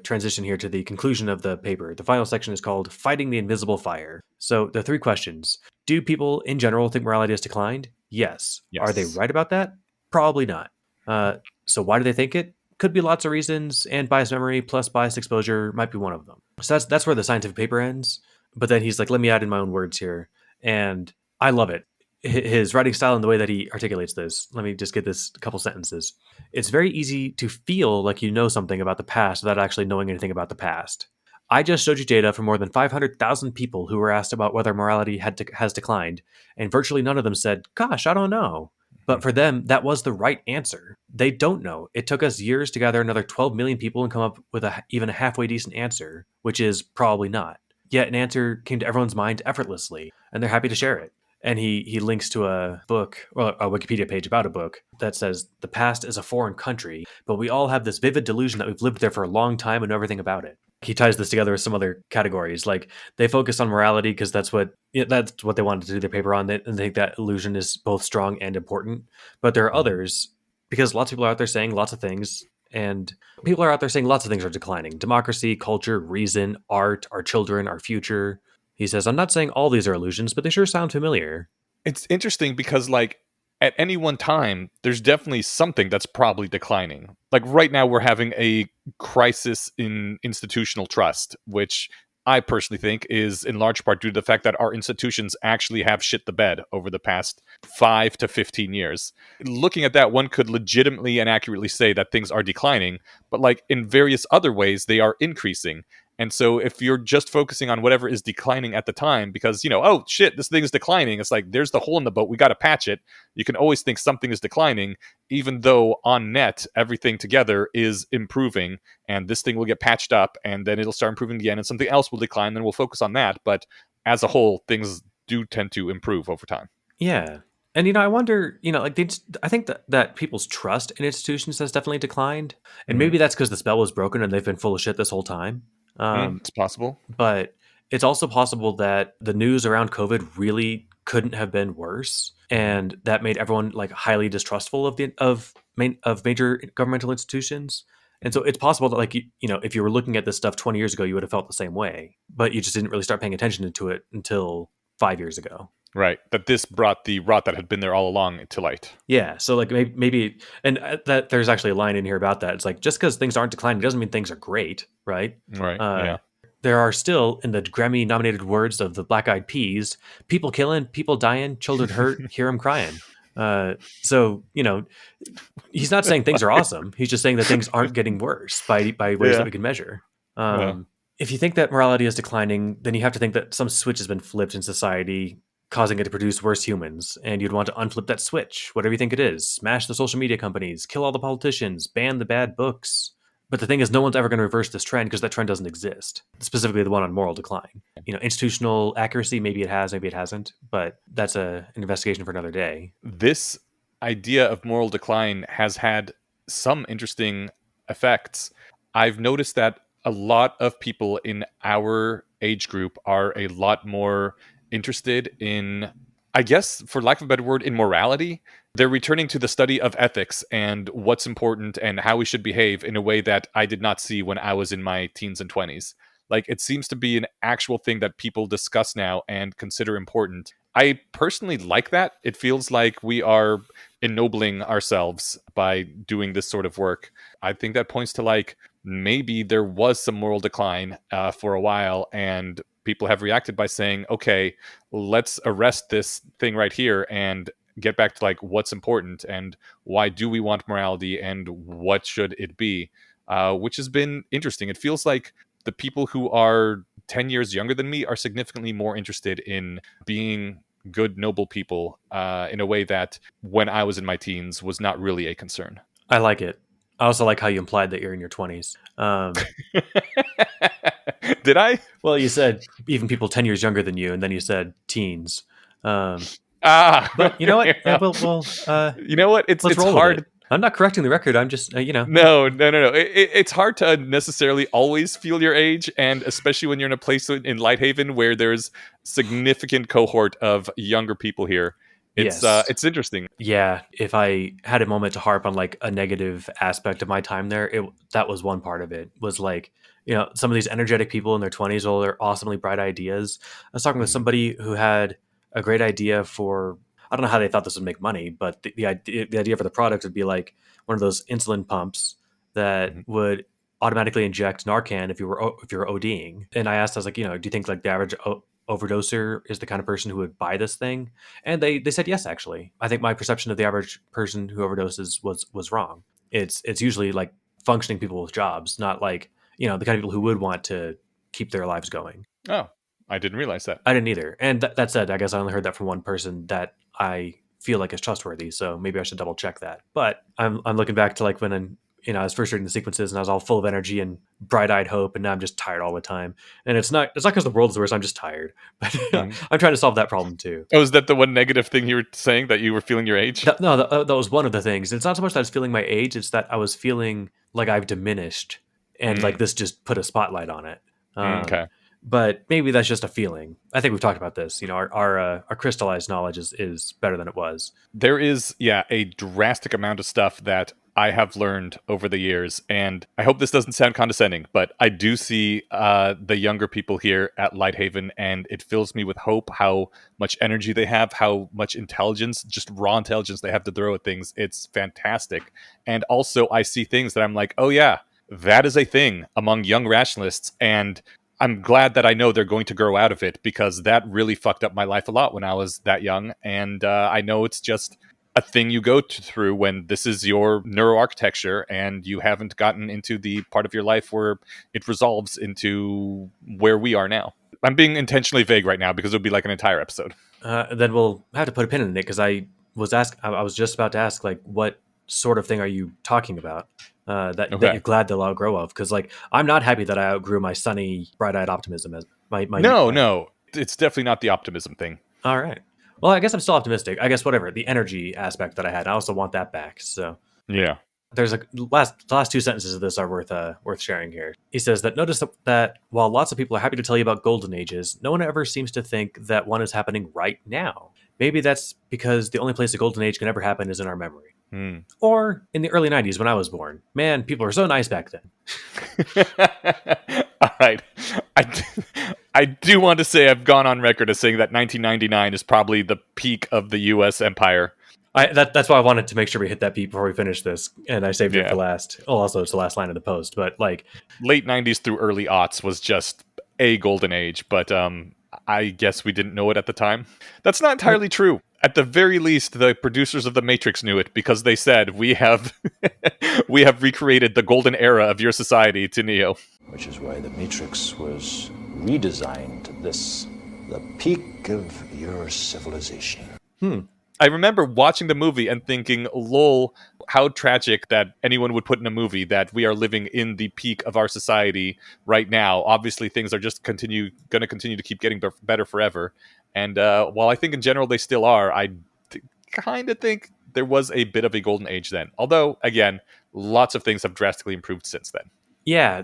transition here to the conclusion of the paper. The final section is called Fighting the Invisible Fire. So the 3 questions. Do people in general think morality has declined? Yes. Are they Yes. right about that? Probably not. So why do they think it? Could be lots of reasons, and biased memory plus biased exposure might be one of them. So that's where the scientific paper ends. But then he's like, let me add in my own words here, and I love it. His writing style and the way that he articulates this. Let me just get this couple sentences. It's very easy to feel like you know something about the past without actually knowing anything about the past. I just showed you data from more than 500,000 people who were asked about whether morality has declined, and virtually none of them said, "Gosh, I don't know." But for them, that was the right answer. They don't know. It took us years to gather another 12 million people and come up with even a halfway decent answer, which is probably not. Yet an answer came to everyone's mind effortlessly, and they're happy to share it. And he links to a book, or a Wikipedia page about a book that says, the past is a foreign country, but we all have this vivid delusion that we've lived there for a long time and know everything about it. He ties this together with some other categories. Like, they focus on morality because that's what they wanted to do their paper on, and they think that illusion is both strong and important. But there are others, because lots of people are out there saying lots of things, and people are out there saying lots of things are declining: democracy, culture, reason, art, our children, our future. He says, I'm not saying all these are illusions, but they sure sound familiar. It's interesting because, like, at any one time, there's definitely something that's probably declining. Like, right now, we're having a crisis in institutional trust, which I personally think is in large part due to the fact that our institutions actually have shit the bed over the past 5 to 15 years. Looking at that, one could legitimately and accurately say that things are declining, but, like, in various other ways, they are increasing. And so if you're just focusing on whatever is declining at the time, because, oh shit, this thing is declining, it's like, there's the hole in the boat, we got to patch it. You can always think something is declining, even though on net, everything together is improving, and this thing will get patched up, and then it'll start improving again, and something else will decline, then we'll focus on that. But as a whole, things do tend to improve over time. Yeah. And I wonder, like I think that people's trust in institutions has definitely declined. And Mm-hmm. maybe that's because the spell was broken and they've been full of shit this whole time. It's possible. But it's also possible that the news around COVID really couldn't have been worse, and that made everyone like highly distrustful of major governmental institutions. And so it's possible that, like, if you were looking at this stuff 20 years ago, you would have felt the same way, but you just didn't really start paying attention to it until 5 years ago. Right. That this brought the rot that had been there all along to light. Yeah, so like maybe, and that there's actually a line in here about that. It's like, just because things aren't declining doesn't mean things are great, right? Right. Uh, Yeah. there are still, in the Grammy-nominated words of the Black Eyed Peas, people killing, people dying, children hurt, hear them crying. So he's not saying things are awesome. He's just saying that things aren't getting worse by ways that Yeah. we can measure. Yeah. If you think that morality is declining, then you have to think that some switch has been flipped in society, causing it to produce worse humans, and you'd want to unflip that switch, whatever you think it is. Smash the social media companies, kill all the politicians, ban the bad books. But the thing is, no one's ever going to reverse this trend because that trend doesn't exist, specifically the one on moral decline. Institutional accuracy, maybe it has, maybe it hasn't, but that's an investigation for another day. This idea of moral decline has had some interesting effects. I've noticed that a lot of people in our age group are a lot more interested in, I guess, for lack of a better word, in morality. They're returning to the study of ethics and what's important and how we should behave in a way that I did not see when I was in my teens and 20s. Like, it seems to be an actual thing that people discuss now and consider important. I personally like that. It feels like we are ennobling ourselves by doing this sort of work. I think that points to, like, maybe there was some moral decline for a while, and people have reacted by saying, okay, let's arrest this thing right here and get back to, like, what's important and why do we want morality and what should it be, which has been interesting. It feels like the people who are 10 years younger than me are significantly more interested in being good, noble people in a way that when I was in my teens was not really a concern. I like it. I also like how you implied that you're in your 20s. Did I? Well, you said even people 10 years younger than you, and then you said teens. Um, Ah, but you know what? yeah. You know what? Let's It's roll with hard. it. I'm not correcting the record. I'm just, No. It's hard to necessarily always feel your age, and especially when you're in a place in Lighthaven where there's significant cohort of younger people here. yes. It's interesting. Yeah. If I had a moment to harp on like a negative aspect of my time there, that was one part of it. Was like, some of these energetic people in their 20s, all their awesomely bright ideas. I was talking with Mhm. somebody who had a great idea for I don't know how they thought this would make money, but the idea for the product would be like one of those insulin pumps that Mhm. would automatically inject Narcan if you were ODing. And I was like, do you think like the average overdoser is the kind of person who would buy this thing? And they said yes. Actually, I think my perception of the average person who overdoses was wrong. It's usually like functioning people with jobs, not like the kind of people who would want to keep their lives going. Oh, I didn't realize that. I didn't either. And that said, I guess I only heard that from one person that I feel like is trustworthy. So maybe I should double check that. But I'm looking back to like when I was first reading the sequences and I was all full of energy and bright eyed hope, and now I'm just tired all the time. And it's not because the world's the worst. I'm just tired. But Mhm. I'm trying to solve that problem too. Oh, is that the one negative thing you were saying, that you were feeling your age? No, that was one of the things. It's not so much that I was feeling my age; it's that I was feeling like I've diminished, and like Mm, this just put a spotlight on it. Um, okay. but maybe that's just a feeling. I think we've talked about this. Our crystallized knowledge is better than it was. There is, yeah, a drastic amount of stuff that I have learned over the years, and I hope this doesn't sound condescending, but I do see the younger people here at Lighthaven, and it fills me with hope how much energy they have, how much intelligence, just raw intelligence they have to throw at things. It's fantastic. And also, I see things that I'm like, oh, yeah, that is a thing among young rationalists, and I'm glad that I know they're going to grow out of it, because that really fucked up my life a lot when I was that young. And I know it's just a thing you go through when this is your neuroarchitecture and you haven't gotten into the part of your life where it resolves into where we are now. I'm being intentionally vague right now because it would be like an entire episode. Then we'll have to put a pin in it because I was just about to ask like what sort of thing are you talking about that Okay. you're glad they'll outgrow of? Because like I'm not happy that I outgrew my sunny, bright-eyed optimism as my youth No, then. no, it's definitely not the optimism thing. All right. Well, I guess I'm still optimistic. I guess whatever the energy aspect that I had, I also want that back. So Yeah. there's the last two sentences of this are worth sharing here. He says that notice that while lots of people are happy to tell you about golden ages, no one ever seems to think that one is happening right now. Maybe that's because the only place a golden age can ever happen is in our memory. Hmm. Or in the early 90s when I was born. Man, people were so nice back then. All right. I do want to say I've gone on record as saying that 1999 is probably the peak of the U.S. empire. That's why I wanted to make sure we hit that beat before we finish this, and I saved it for Yeah. last. Oh, also, it's the last line of the post, but like, Late 90s through early aughts was just a golden age, but I guess we didn't know it at the time. That's not entirely true. At the very least, the producers of The Matrix knew it, because they said, we have we have recreated the golden era of your society to Neo. Which is why the Matrix was redesigned. The peak of your civilization. hmm, I remember watching the movie and thinking, lol, how tragic that anyone would put in a movie that we are living in the peak of our society right now. Obviously, things are just going to continue to keep getting better forever. And while I think in general they still are, kind of think there was a bit of a golden age then. Although, again, lots of things have drastically improved since then. yeah.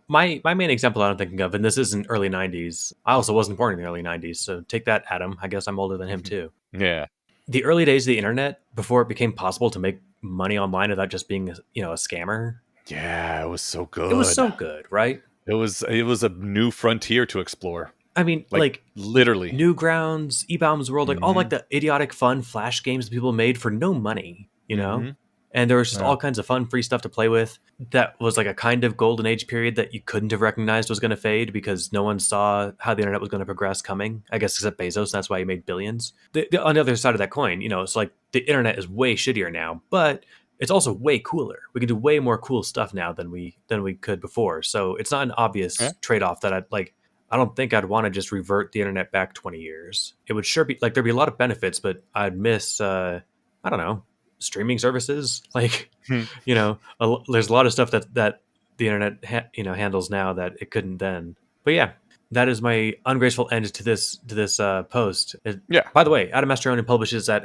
My main example I'm thinking of, and this isn't early 90s. I also wasn't born in the early 90s, so take that, Adam. I guess I'm older than him too. Yeah. The early days of the internet, before it became possible to make money online without just being a scammer, Yeah, it was so it was good. so good, right? It was a new frontier to explore. I mean, Like, like literally. Newgrounds, E-Bombs World, like all like Hmm. the idiotic fun flash games that people made for no money, Hmm. And there was just Yeah. all kinds of fun free stuff to play with. That was like a kind of golden age period that you couldn't have recognized was going to fade because no one saw how the internet was going to progress coming. I guess except Bezos, that's why he made billions. On the other side of that coin, it's like the internet is way shittier now, but it's also way cooler. We can do way more cool stuff now than we could before. So it's not an Yeah. obvious trade off that I'd like. I don't think I'd want to just revert the internet back 20 years. It would sure be like there'd be a lot of benefits, but I'd miss I don't know, streaming services. Like, Hmm. there's a lot of stuff that the internet handles now that it couldn't then. But yeah, that is my ungraceful end to this post. Yeah. By the way, Adam Mastroianni publishes at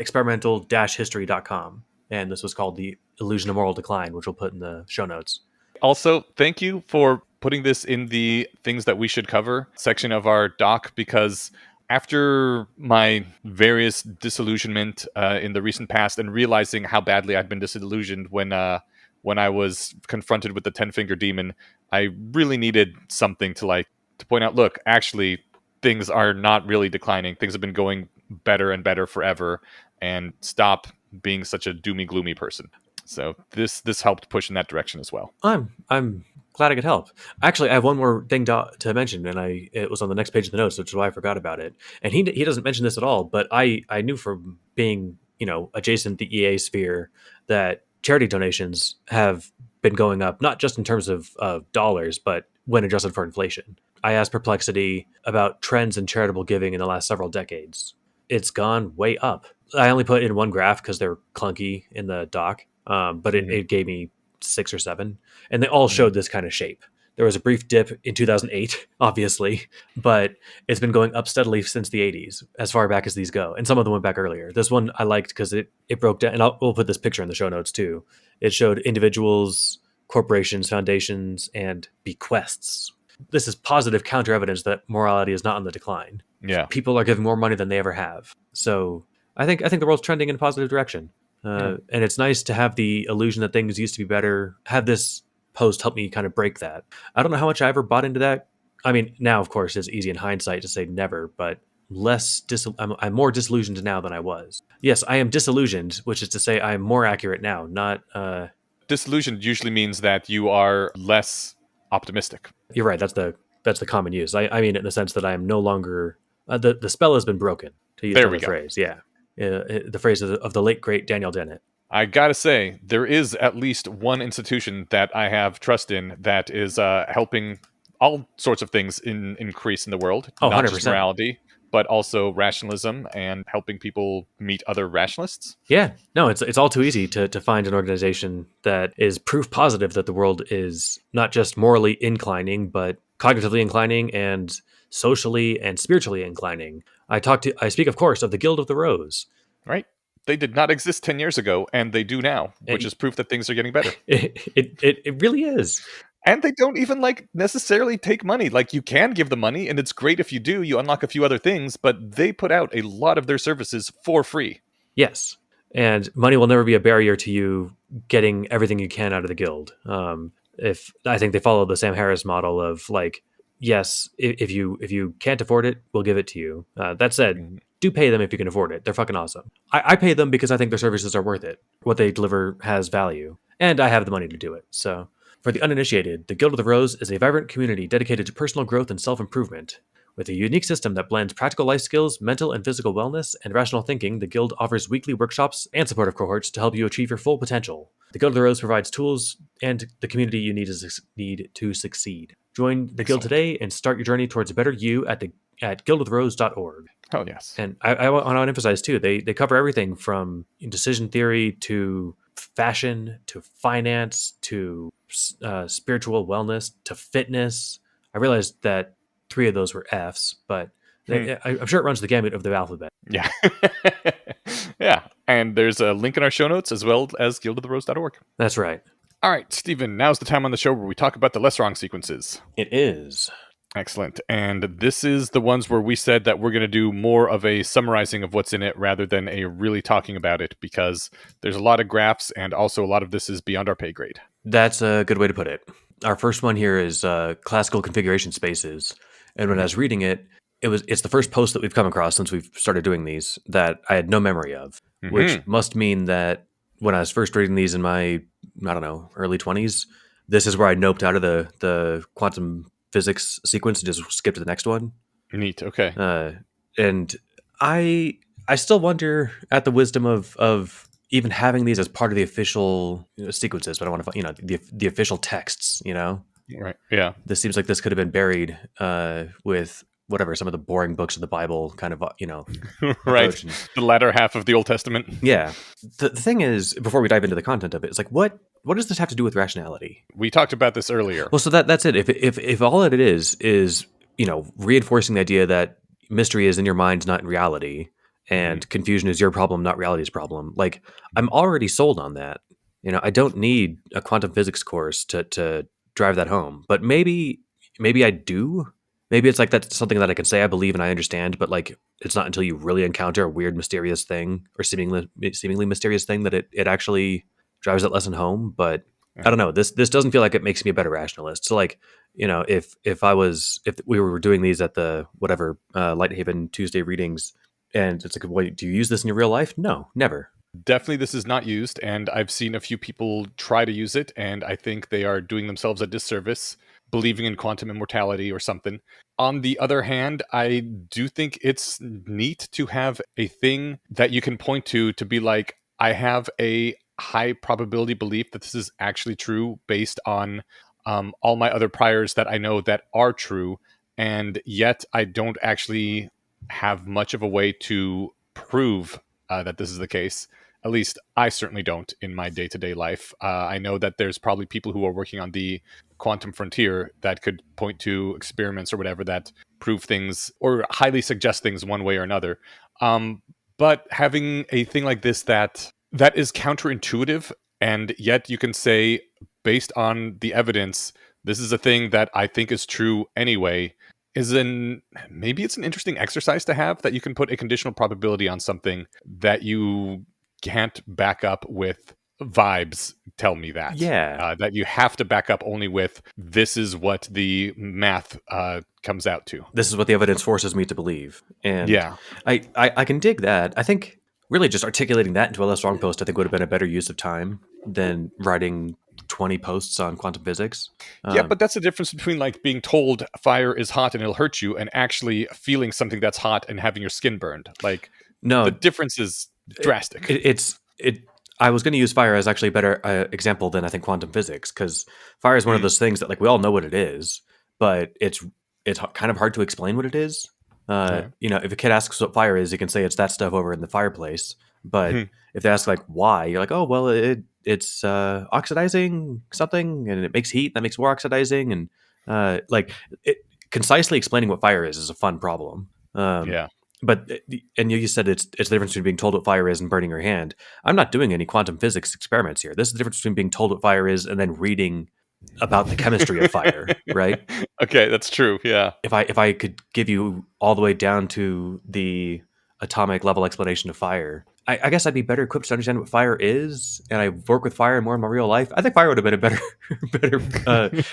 experimental-history.com, and this was called The Illusion of Moral Decline, which we'll put in the show notes. Also, thank you for putting this in the things that we should cover section of our doc, because after my various disillusionment in the recent past, and realizing how badly I'd been disillusioned when I was confronted with the 10-finger demon, I really needed something to point out, look, actually things are not really declining. Things have been going better and better forever and stop being such a doomy gloomy person. So this helped push in that direction as well. I'm glad I could help. Actually, I have one more thing to mention, and it was on the next page of the notes, which is why I forgot about it. And he doesn't mention this at all, but I knew from being adjacent the EA sphere that charity donations have been going up, not just in terms of dollars, but when adjusted for inflation. I asked Perplexity about trends in charitable giving in the last several decades. It's gone way up. I only put in one graph because they're clunky in the doc, but it gave me 6 or 7, and they all showed this kind of shape. There was a brief dip in 2008, obviously, but it's been going up steadily since the 80s, as far back as these go. And some of them went back earlier. This one I liked because it broke down, and we'll put this picture in the show notes too. It showed individuals, corporations, foundations, and bequests. This is positive counter evidence that morality is not on the decline. Yeah. People are giving more money than they ever have. So I think the world's trending in a positive direction. And it's nice to have the illusion that things used to be better. Have this post help me kind of break that. I don't know how much I ever bought into that. I mean, now, of course, it's easy in hindsight to say never, but I'm more disillusioned now than I was. Yes, I am disillusioned, which is to say I am more accurate now, not... Disillusioned usually means that you are less optimistic. You're right. That's the common use. I mean, in the sense that I am no longer... the spell has been broken, to use another phrase. Yeah. The phrase of the late, great Daniel Dennett. I gotta say, there is at least one institution that I have trust in that is helping all sorts of things increase in the world. Oh, not 100%. Just morality, but also rationalism and helping people meet other rationalists. Yeah. No, it's all too easy to find an organization that is proof positive that the world is not just morally inclining, but cognitively inclining and socially and spiritually inclining. I speak, of course, of the Guild of the Rose. Right. They did not exist 10 years ago, and they do now, which is proof that things are getting better. It really is. And they don't even necessarily take money. You can give them money, and it's great if you do. You unlock a few other things, but they put out a lot of their services for free. Yes. And money will never be a barrier to you getting everything you can out of the guild. If I think they follow the Sam Harris model of yes, if you can't afford it, we'll give it to you. That said, do pay them if you can afford it. They're fucking awesome. I pay them because I think their services are worth it. What they deliver has value, and I have the money to do it. So, for the uninitiated, the Guild of the Rose is a vibrant community dedicated to personal growth and self-improvement. With a unique system that blends practical life skills, mental and physical wellness, and rational thinking, the Guild offers weekly workshops and supportive cohorts to help you achieve your full potential. The Guild of the Rose provides tools and the community you need to succeed. Join the Guild today and start your journey towards a better you at guildoftherose.org. Oh, yes. And I want to emphasize, too, they cover everything from decision theory to fashion to finance to spiritual wellness to fitness. I realized that 3 of those were F's, but I'm sure it runs the gamut of the alphabet. Yeah. Yeah. And there's a link in our show notes as well as guildoftherose.org. That's right. All right, Stephen, now's the time on the show where we talk about the less wrong sequences. It is. Excellent. And this is the ones where we said that we're going to do more of a summarizing of what's in it rather than a really talking about it, because there's a lot of graphs and also a lot of this is beyond our pay grade. That's a good way to put it. Our first one here is classical configuration spaces. And when I was reading it, it's the first post that we've come across since we've started doing these that I had no memory of, which must mean that when I was first reading these in my, early 20s, this is where I noped out of the quantum physics sequence and just skipped to the next one. Neat. Okay. And I still wonder at the wisdom of even having these as part of the official sequences, but I want to find, the official texts, Right. Yeah. This seems like this could have been buried with whatever, some of the boring books of the Bible kind of, right. The latter half of the Old Testament. Yeah. The thing is, before we dive into the content of it, it's what does this have to do with rationality? We talked about this earlier. Well, so that's it. If all it is, reinforcing the idea that mystery is in your mind, not in reality, and confusion is your problem, not reality's problem, I'm already sold on that. I don't need a quantum physics course to drive that home, but maybe I do. Maybe it's that's something that I can say I believe and I understand, but it's not until you really encounter a weird, mysterious thing or seemingly mysterious thing that it actually drives that lesson home. But I don't know. This doesn't feel like it makes me a better rationalist. So if we were doing these at the whatever Lighthaven Tuesday readings, And it's like, wait, do you use this in your real life? No, never. Definitely, this is not used, and I've seen a few people try to use it, and I think they are doing themselves a disservice, believing in quantum immortality or something. On the other hand, I do think it's neat to have a thing that you can point to be like, I have a high probability belief that this is actually true based on all my other priors that I know that are true, and yet I don't actually have much of a way to prove that this is the case. At least I certainly don't in my day-to-day life. I know that there's probably people who are working on the quantum frontier that could point to experiments or whatever that prove things or highly suggest things one way or another. But having a thing like this that is counterintuitive, and yet you can say, based on the evidence, this is a thing that I think is true anyway, maybe it's an interesting exercise to have, that you can put a conditional probability on something that you can't back up with vibes tell me that. Yeah. That you have to back up only with, this is what the math comes out to. This is what the evidence forces me to believe. And Yeah. I can dig that. I think really just articulating that into a less wrong post, I think would have been a better use of time than writing 20 posts on quantum physics. Yeah, but that's the difference between like being told fire is hot and it'll hurt you and actually feeling something that's hot and having your skin burned. Like, No, the difference is drastic. I was going to use fire as actually a better example than I think quantum physics, because fire is one of those things that like we all know what it is, but it's kind of hard to explain what it is. Yeah. You know, if a kid asks what fire is, you can say it's that stuff over in the fireplace. But if they ask like why, you're like, oh well, it's oxidizing something, and it makes heat that makes more oxidizing, and concisely explaining what fire is a fun problem. Yeah. But and you said it's the difference between being told what fire is and burning your hand. I'm not doing any quantum physics experiments here. This is the difference between being told what fire is and then reading about the chemistry of fire, right? Okay, that's true. Yeah. If I could give you all the way down to the atomic level explanation of fire, I guess I'd be better equipped to understand what fire is, and I work with fire more in my real life. I think fire would have been a better,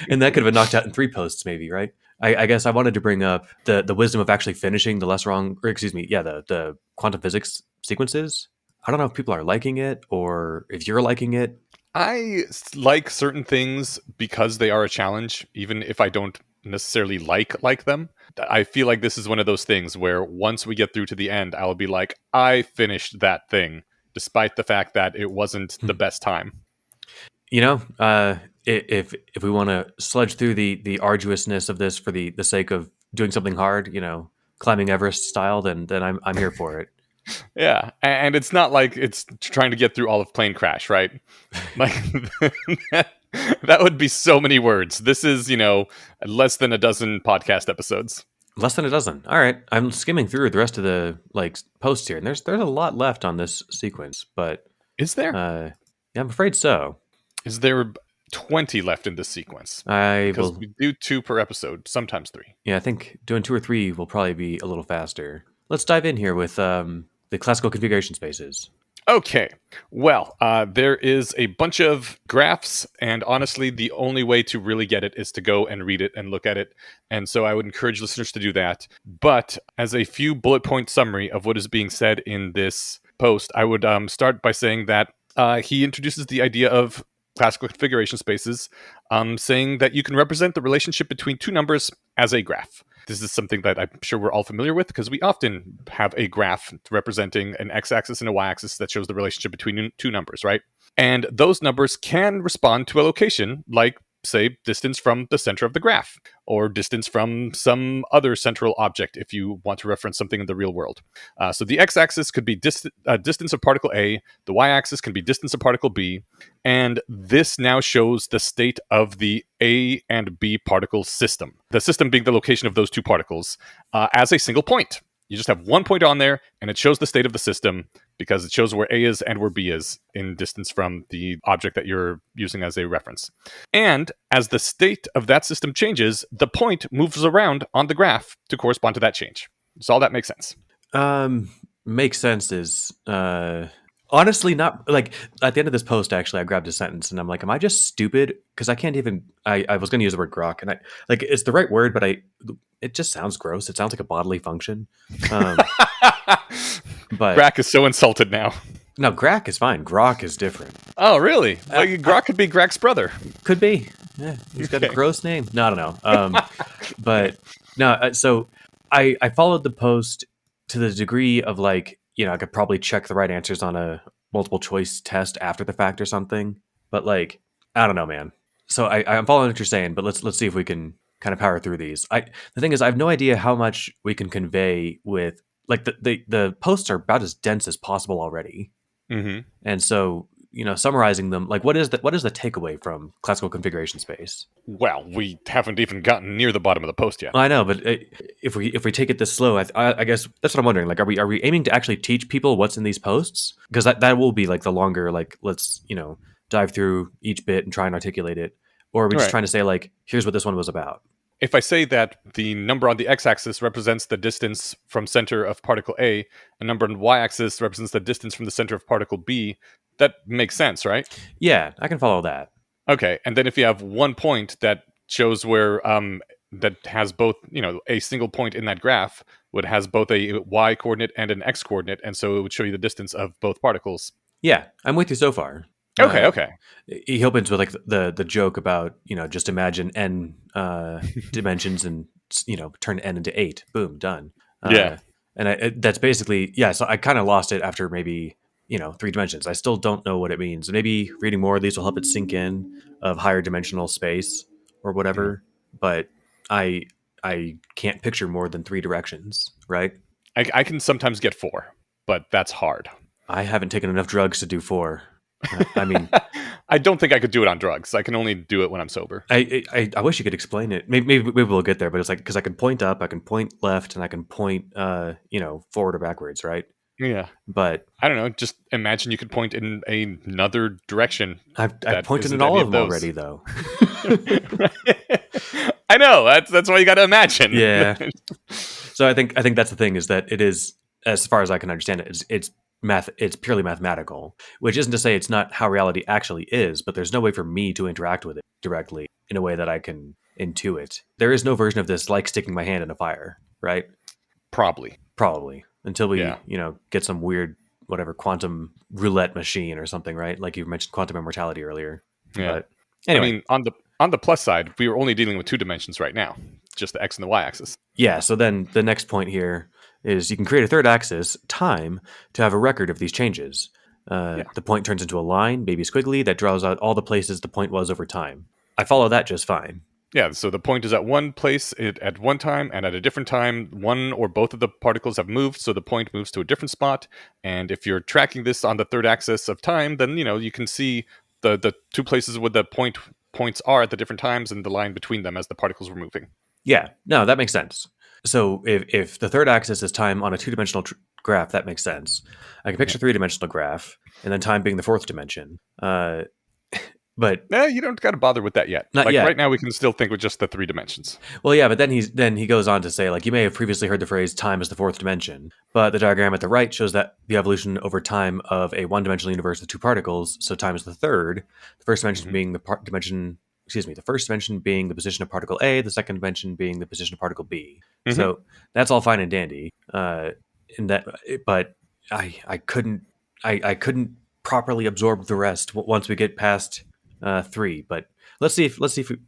and that could have been knocked out in 3 posts, maybe, right? I guess I wanted to bring up the wisdom of actually finishing the the quantum physics sequences. I don't know if people are liking it or if you're liking it. I like certain things because they are a challenge, even if I don't necessarily like them. I feel like this is one of those things where once we get through to the end, I'll be like, I finished that thing, despite the fact that it wasn't the best time. You know, if we want to sludge through the arduousness of this for the sake of doing something hard, you know, climbing Everest style, then I'm here for it. Yeah, and it's not like it's trying to get through all of Plane Crash, right? Like that would be so many words. This is, less than a dozen podcast episodes. Less than a dozen. All right, I'm skimming through the rest of the posts here, and there's a lot left on this sequence. But is there? Yeah, I'm afraid so. Is there 20 left in this sequence? Because we do 2 per episode, sometimes 3. Yeah, I think doing 2 or 3 will probably be a little faster. Let's dive in here with the classical configuration spaces. Okay, well, there is a bunch of graphs, and honestly, the only way to really get it is to go and read it and look at it, and so I would encourage listeners to do that. But as a few bullet point summary of what is being said in this post, I would start by saying that he introduces the idea of classical configuration spaces, saying that you can represent the relationship between 2 numbers as a graph. This is something that I'm sure we're all familiar with because we often have a graph representing an x-axis and a y-axis that shows the relationship between 2 numbers, right? And those numbers can respond to a location, like, say, distance from the center of the graph, or distance from some other central object if you want to reference something in the real world. So the x-axis could be distance of particle A, the y-axis can be distance of particle B, and this now shows the state of the A and B particle system. The system being the location of those 2 particles as a single point. You just have 1 point on there, and it shows the state of the system because it shows where A is and where B is in distance from the object that you're using as a reference. And as the state of that system changes, the point moves around on the graph to correspond to that change. Does all that make sense? Makes sense is Honestly, not like at the end of this post. Actually, I grabbed a sentence and I'm like, "Am I just stupid?" Because I can't even. I was going to use the word grok, and I like it's the right word, but it just sounds gross. It sounds like a bodily function. Um, but Grack is so insulted now. no, grack is fine. Grok is different. Oh, really? Like, Grok could be Grack's brother. Could be. Yeah, he's got a Okay. gross name. No, I don't know. But no. So I followed the post to the degree of like I could probably check the right answers on a multiple choice test after the fact or something. But like I don't know, man. So I'm following what you're saying, but let's see if we can kind of power through these. The thing is, I have no idea how much we can convey with like the posts are about as dense as possible already, Hmm. and so summarizing them, like what is the takeaway from classical configuration space? Well, we haven't even gotten near the bottom of the post yet. Well, I know, but if we take it this slow, I guess that's what I'm wondering. Like, are we aiming to actually teach people what's in these posts? Because that will be like the longer, like let's dive through each bit and try and articulate it, or are we just Right. trying to say like here's what this one was about? If I say that the number on the x-axis represents the distance from center of particle A, and number on the y-axis represents the distance from the center of particle B, that makes sense, right? Yeah, I can follow that. Okay, and then if you have one point that shows where that has both, a single point in that graph would has both a y coordinate and an x coordinate, and so it would show you the distance of both particles. Yeah, I'm with you so far. Okay, okay. He opens with like the joke about just imagine n dimensions and turn n into 8. Boom, done. Yeah. And that's basically So I kind of lost it after maybe 3 dimensions. I still don't know what it means. Maybe reading more of these will help it sink in of higher dimensional space or whatever. But I can't picture more than 3 directions, right? I can sometimes get 4, but that's hard. I haven't taken enough drugs to do 4. I mean, I don't think I could do it on drugs. I can only do it when I'm sober. I wish you could explain it. Maybe we'll get there, but it's like because I can point up, I can point left, and I can point forward or backwards, right? Yeah. But I don't know. Just imagine you could point in another direction. I've that pointed in isn't all any of them those. already, though. I know. That's why you got to imagine. Yeah. So I think that's the thing is that it is, as far as I can understand it, it's math. It's purely mathematical, which isn't to say it's not how reality actually is, but there's no way for me to interact with it directly in a way that I can intuit. There is no version of this like sticking my hand in a fire, right? Probably. Until we Yeah. get some weird whatever quantum roulette machine or something, right? Like you mentioned quantum immortality earlier. Yeah. But anyway, I mean, on the plus side, we were only dealing with 2 dimensions right now, just the x and the y axis. yeah. So then the next point here is you can create a third axis, time, to have a record of these changes. The point turns into a line, maybe squiggly, that draws out all the places the point was over time. I follow that just fine. Yeah, so the point is at one place at one time, and at a different time, one or both of the particles have moved, so the point moves to a different spot. And if you're tracking this on the third axis of time, then you can see the 2 places where the points are at the different times, and the line between them as the particles were moving. Yeah, no, that makes sense. So if the third axis is time on a 2-dimensional graph, that makes sense. I can picture a 3-dimensional graph, and then time being the 4th dimension. But You don't got to bother with that yet. Not yet. Right now, we can still think with just the 3 dimensions. well, yeah, but then he goes on to say like you may have previously heard the phrase time is the 4th dimension, but the diagram at the right shows that the evolution over time of a 1-dimensional universe with 2 particles, so time is the 3rd. The first dimension being the first dimension being the position of particle A, the second dimension being the position of particle B. Mhm. So that's all fine and dandy. But I couldn't properly absorb the rest once we get past 3. But let's see if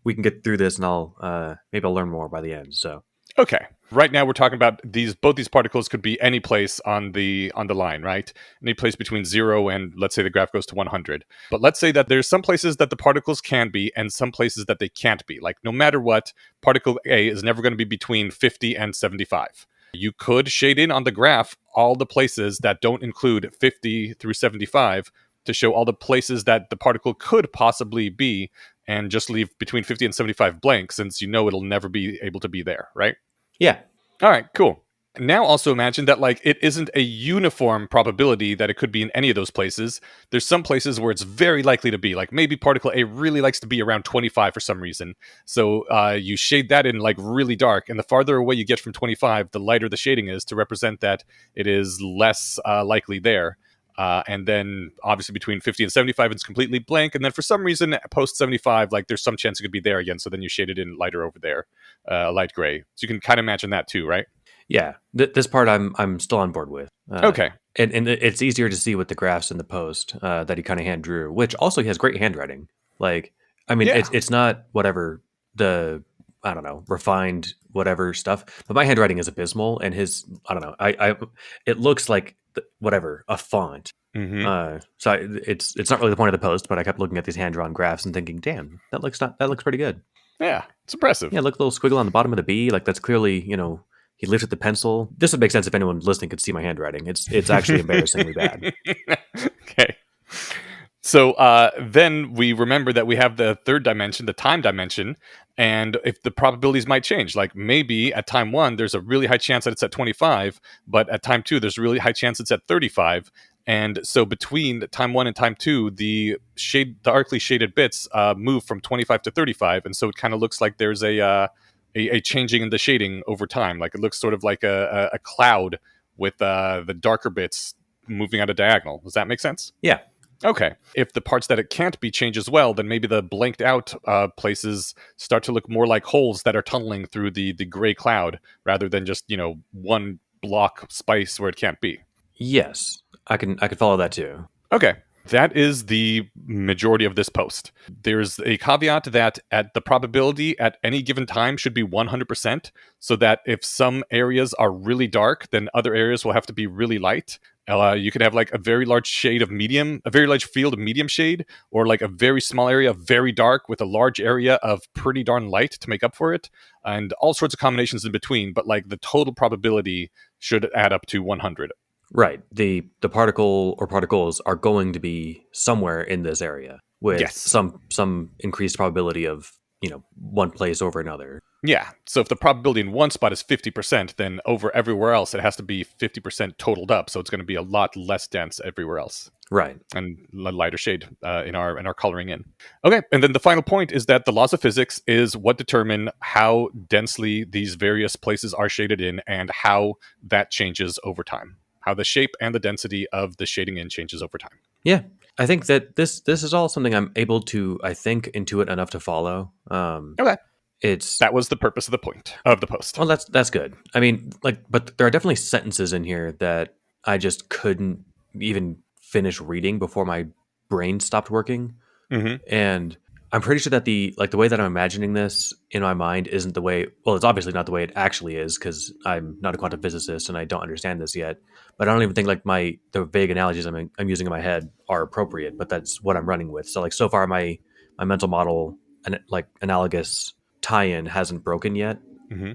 we can get through this, and I'll maybe I'll learn more by the end. So Okay. Right now we're talking about both these particles could be any place on the line, right? Any place between 0 and, let's say, the graph goes to 100. But let's say that there's some places that the particles can be and some places that they can't be. Like no matter what, particle A is never going to be between 50 and 75. You could shade in on the graph all the places that don't include 50 through 75 to show all the places that the particle could possibly be, and just leave between 50 and 75 blank, since it'll never be able to be there, right? yeah, All right, cool. Now also imagine that it isn't a uniform probability that it could be in any of those places. There's some places where it's very likely to be. Like maybe particle A really likes to be around 25 for some reason. So you shade that in really dark, and the farther away you get from 25, the lighter the shading is to represent that it is less likely there. And then obviously between 50 and 75, it's completely blank. And then for some reason, post 75, like there's some chance it could be there again. So then you shade it in lighter over there, light gray. So you can kind of imagine that too, right? Yeah, this part I'm still on board with. Okay. And it's easier to see with the graphs in the post that he kind of hand drew, which also he has great handwriting. Like, I mean, Yeah. it's not whatever the I don't know refined whatever stuff, but my handwriting is abysmal, and his I don't know I it looks like whatever a font. So it's not really the point of the post, but I kept looking at these hand drawn graphs and thinking, damn, that looks pretty good. Yeah, it's impressive. Yeah, look, a little squiggle on the bottom of the B. Like that's clearly, he lifted the pencil. This would make sense if anyone listening could see my handwriting. It's actually embarrassingly bad. Okay. So then we remember that we have the third dimension, the time dimension, and if the probabilities might change. Like maybe at time 1, there's a really high chance that it's at 25, but at time 2, there's a really high chance it's at 35. And so between time 1 and time 2, the darkly shaded bits move from 25 to 35, and so it kind of looks like there's a changing in the shading over time. Like it looks sort of like a cloud with the darker bits moving at a diagonal. Does that make sense? Yeah. Okay. If the parts that it can't be change as well, then maybe the blanked out places start to look more like holes that are tunneling through the gray cloud rather than just, one block space where it can't be. Yes, I can follow that too. Okay. That is the majority of this post. There's a caveat that at the probability at any given time should be 100%, so that if some areas are really dark, then other areas will have to be really light. You could have like a very large shade of medium, a very large field of medium shade, or like a very small area of very dark with a large area of pretty darn light to make up for it, and all sorts of combinations in between. But like the total probability should add up to 100. Right. The particle or particles are going to be somewhere in this area with Yes. some increased probability of, one place over another. Yeah. So if the probability in one spot is 50%, then over everywhere else it has to be 50% totaled up. So it's going to be a lot less dense everywhere else. Right. And a lighter shade in our coloring in. Okay, and then the final point is that the laws of physics is what determine how densely these various places are shaded in and how that changes over time. How the shape and the density of the shading in changes over time. Yeah, I think that this is all something I'm able to, I think, intuit enough to follow. Okay, that was the purpose of the point of the post. Well, that's good. I mean, but there are definitely sentences in here that I just couldn't even finish reading before my brain stopped working, and I'm pretty sure that the way that I'm imagining this in my mind isn't the way. Well, it's obviously not the way it actually is because I'm not a quantum physicist and I don't understand this yet. But I don't even think like the vague analogies I'm using in my head are appropriate. But that's what I'm running with. So like so far my mental model and like analogous tie-in hasn't broken yet.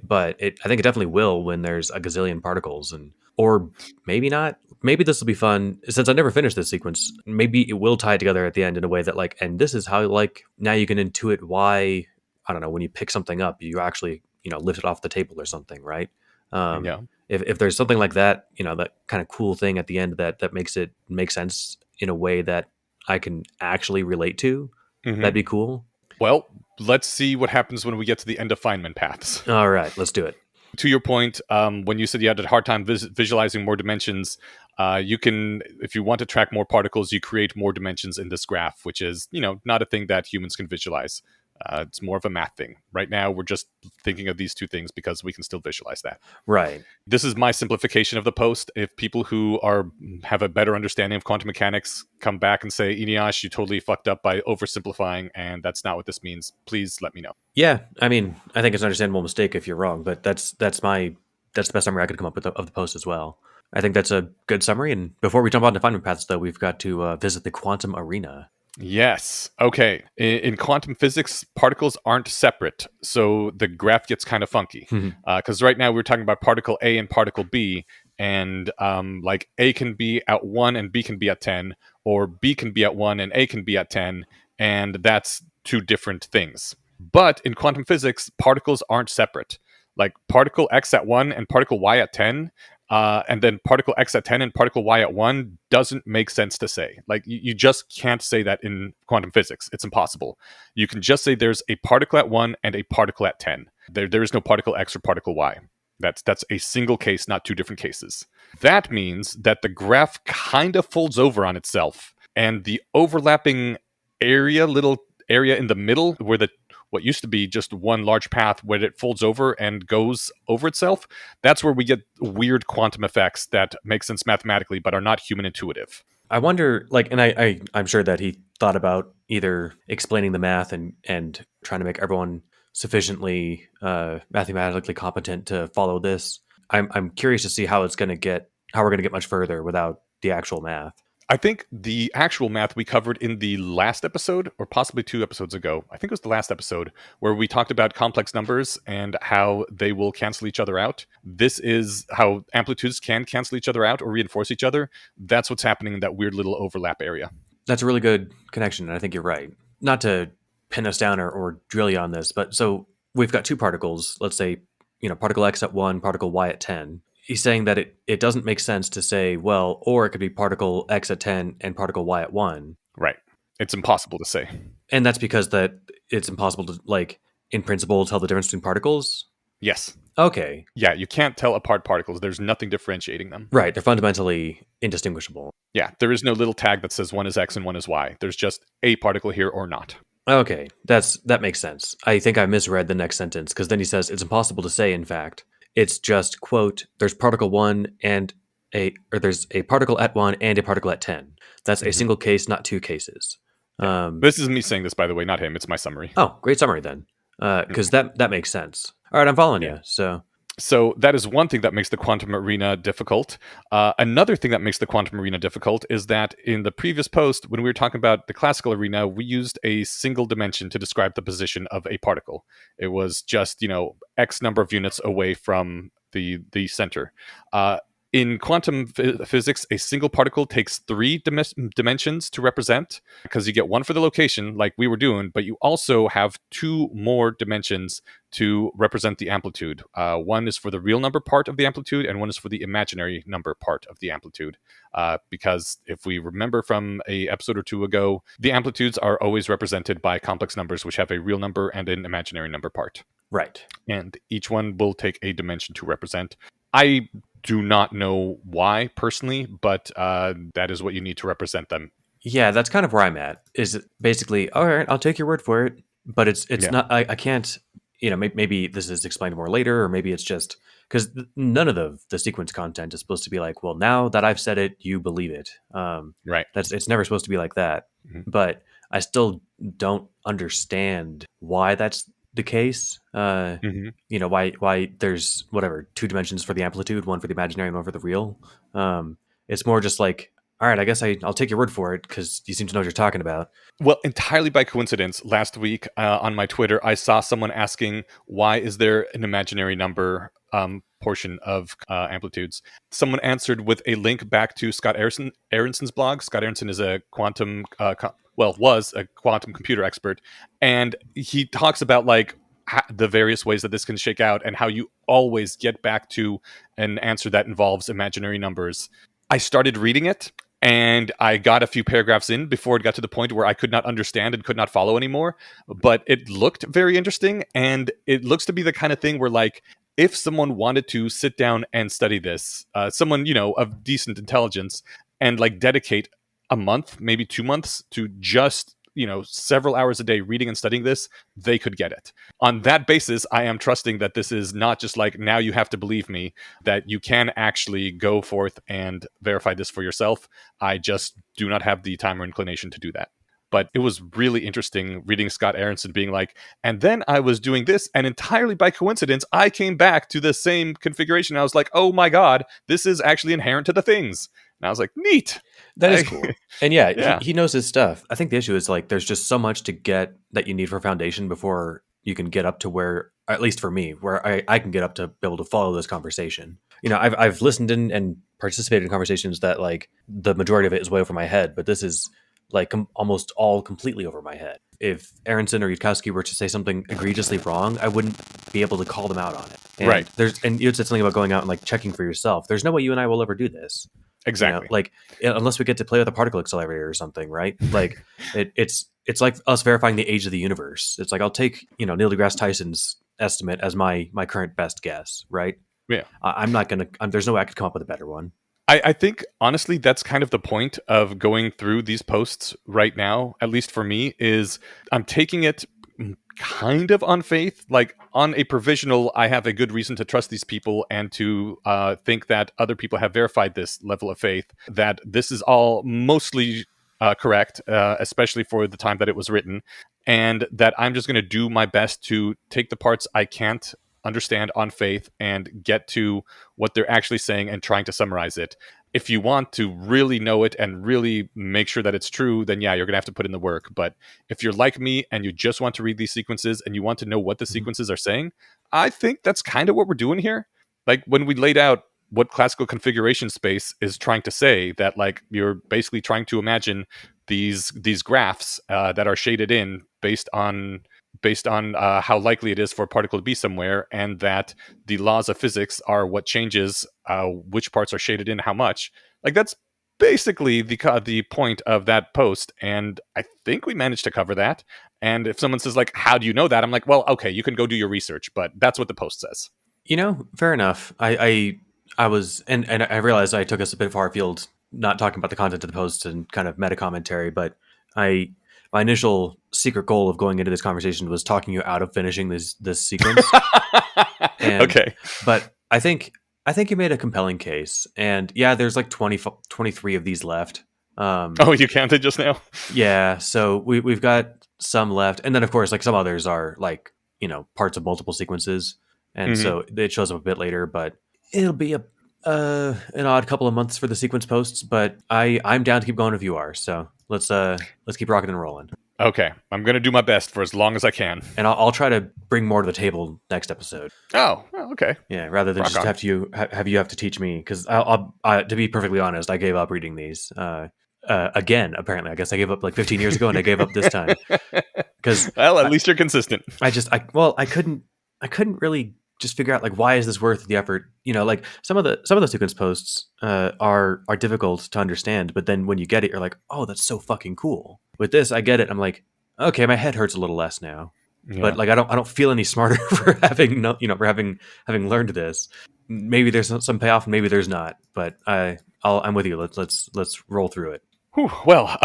But I think it definitely will when there's a gazillion particles or maybe not. Maybe this will be fun since I never finished this sequence. Maybe it will tie it together at the end in a way that like, and this is how like now you can intuit why, I don't know, when you pick something up, you actually, lift it off the table or something. Right. Yeah. If there's something like that, that kind of cool thing at the end that makes it make sense in a way that I can actually relate to, that'd be cool. Well, let's see what happens when we get to the end of Feynman paths. All right, let's do it. To your point, when you said you had a hard time visualizing more dimensions, you can, if you want to track more particles, you create more dimensions in this graph, which is, not a thing that humans can visualize. It's more of a math thing. Right now, we're just thinking of these two things because we can still visualize that. Right. This is my simplification of the post. If people who have a better understanding of quantum mechanics come back and say, Ineash, you totally fucked up by oversimplifying, and that's not what this means, please let me know. Yeah, I mean, I think it's an understandable mistake if you're wrong, but that's the best summary I could come up with of the post as well. I think that's a good summary. And before we jump on to Feynman paths, though, we've got to visit the quantum arena. Yes. Okay. In quantum physics, particles aren't separate, so the graph gets kind of funky. Because right now we're talking about particle A and particle B, and like A can be at 1 and B can be at 10, or B can be at 1 and A can be at 10, and that's two different things. But in quantum physics, particles aren't separate. Like particle X at 1 and particle Y at 10, and then particle X at 10 and particle Y at 1 doesn't make sense to say. Like, you just can't say that in quantum physics. It's impossible. You can just say there's a particle at 1 and a particle at 10. There is no particle X or particle Y. That's a single case, not two different cases. That means that the graph kind of folds over on itself, and the overlapping little area in the middle, where the what used to be just one large path, when it folds over and goes over itself, that's where we get weird quantum effects that make sense mathematically but are not human intuitive. I wonder, like, and I'm sure that he thought about either explaining the math and trying to make everyone sufficiently mathematically competent to follow this. I'm curious to see how we're going to get much further without the actual math. I think the actual math we covered in the last episode, or possibly 2 episodes ago, I think it was the last episode, where we talked about complex numbers and how they will cancel each other out. This is how amplitudes can cancel each other out or reinforce each other. That's what's happening in that weird little overlap area. That's a really good connection, and I think you're right. Not to pin us down or drill you on this, but so we've got two particles. Let's say, particle X at 1, particle Y at 10. He's saying that it doesn't make sense to say, well, or it could be particle X at 10 and particle Y at 1. Right. It's impossible to say. And that's because that it's impossible to, like, in principle, tell the difference between particles? Yes. Okay. Yeah, you can't tell apart particles. There's nothing differentiating them. Right. They're fundamentally indistinguishable. Yeah, there is no little tag that says one is X and one is Y. There's just a particle here or not. Okay. That makes sense. I think I misread the next sentence, because then he says it's impossible to say, in fact. It's just, quote, there's particle 1 there's a particle at 1 and a particle at 10. That's a single case, not two cases. This is me saying this, by the way, not him. It's my summary. Oh, great summary then. Because that makes sense. All right, I'm following you. So that is one thing that makes the quantum arena difficult. Another thing that makes the quantum arena difficult is that in the previous post, when we were talking about the classical arena, we used a single dimension to describe the position of a particle. It was just, X number of units away from the center. In quantum physics, a single particle takes three dimensions to represent, because you get one for the location, like we were doing, but you also have two more dimensions to represent the amplitude. One is for the real number part of the amplitude, and one is for the imaginary number part of the amplitude. Because if we remember from a episode or two ago, the amplitudes are always represented by complex numbers, which have a real number and an imaginary number part. Right. And each one will take a dimension to represent. I do not know why personally, but that is what you need to represent them. Yeah, that's kind of where I'm at. Is basically, all right, I'll take your word for it, but it's not. I can't. Maybe this is explained more later, or maybe it's just because none of the sequence content is supposed to be like, well, now that I've said it, you believe it. Right. It's never supposed to be like that. Mm-hmm. But I still don't understand why that's the case. Why there's whatever 2 dimensions for the amplitude, one for the imaginary and one for the real. It's more just like, all right, I guess I'll take your word for it because you seem to know what you're talking about. Well, entirely by coincidence, last week on my Twitter, I saw someone asking, why is there an imaginary number portion of amplitudes? Someone answered with a link back to Scott Aronson's blog. Scott Aronson is a was a quantum computer expert, and he talks about the various ways that this can shake out and how you always get back to an answer that involves imaginary numbers. I started reading it, and I got a few paragraphs in before it got to the point where I could not understand and could not follow anymore. But it looked very interesting, and it looks to be the kind of thing where, if someone wanted to sit down and study this, someone, of decent intelligence, and dedicate a month, maybe 2 months to just, several hours a day reading and studying this, they could get it. On that basis, I am trusting that this is not just now you have to believe me, that you can actually go forth and verify this for yourself. I just do not have the time or inclination to do that. But it was really interesting reading Scott Aronson being and then I was doing this, and entirely by coincidence, I came back to the same configuration. I was like, oh my God, this is actually inherent to the things. And I was like, neat. That is cool. And yeah. He knows his stuff. I think the issue is there's just so much to get that you need for foundation before you can get up to where, at least for me, where I can get up to be able to follow this conversation. I've listened in and participated in conversations that the majority of it is way over my head, but this is almost all completely over my head. If Aronson or Yudkowsky were to say something egregiously wrong, I wouldn't be able to call them out on it. And right. You said something about going out and checking for yourself. There's no way you and I will ever do this. Exactly. Unless we get to play with a particle accelerator or something, right? It's like us verifying the age of the universe. It's I'll take Neil deGrasse Tyson's estimate as my current best guess, right? Yeah. I'm not gonna. There's no way I could come up with a better one. I think honestly that's kind of the point of going through these posts right now, at least for me, is I'm taking it kind of on faith, like on a provisional. I have a good reason to trust these people and to think that other people have verified this level of faith, that this is all mostly correct, especially for the time that it was written, and that I'm just going to do my best to take the parts I can't understand on faith and get to what they're actually saying and trying to summarize it. If you want to really know it and really make sure that it's true, then yeah, you're going to have to put in the work. But if you're like me and you just want to read these sequences and you want to know what the sequences are saying, I think that's kind of what we're doing here. Like when we laid out what classical configuration space is trying to say, that like you're basically trying to imagine these graphs that are shaded in based on how likely it is for a particle to be somewhere, and that the laws of physics are what changes which parts are shaded in how much. Like that's basically the point of that post, and I think we managed to cover that. And if someone says like, "How do you know that?" I'm like, "Well, okay, you can go do your research," but that's what the post says. Fair enough. I was, and I realized I took us a bit far afield, not talking about the content of the post and kind of meta commentary, but my initial secret goal of going into this conversation was talking you out of finishing this sequence. And, okay, but I think you made a compelling case, and yeah, there's like 23 of these left. Oh, you counted just now? Yeah, so we've got some left, and then of course, like some others are like parts of multiple sequences, and so it shows up a bit later. But it'll be an odd couple of months for the sequence posts, but I'm down to keep going if you are. So let's keep rocking and rolling. Okay, I'm gonna do my best for as long as I can, and I'll try to bring more to the table next episode. Oh, well, okay. Yeah, rather than Rock just on. have you have to teach me, because to be perfectly honest, I gave up reading these again. Apparently, I guess I gave up like 15 years ago, and I gave up this time because well, at least you're consistent. I couldn't really just figure out like, why is this worth the effort? Like some of the sequence posts are difficult to understand, but then when you get it, you're like, oh, that's so fucking cool. With this, I get it. I'm like, okay, my head hurts a little less now, but like I don't feel any smarter for having for having learned this. Maybe there's some payoff, and maybe there's not. But I'm with you. Let's roll through it. Whew, well,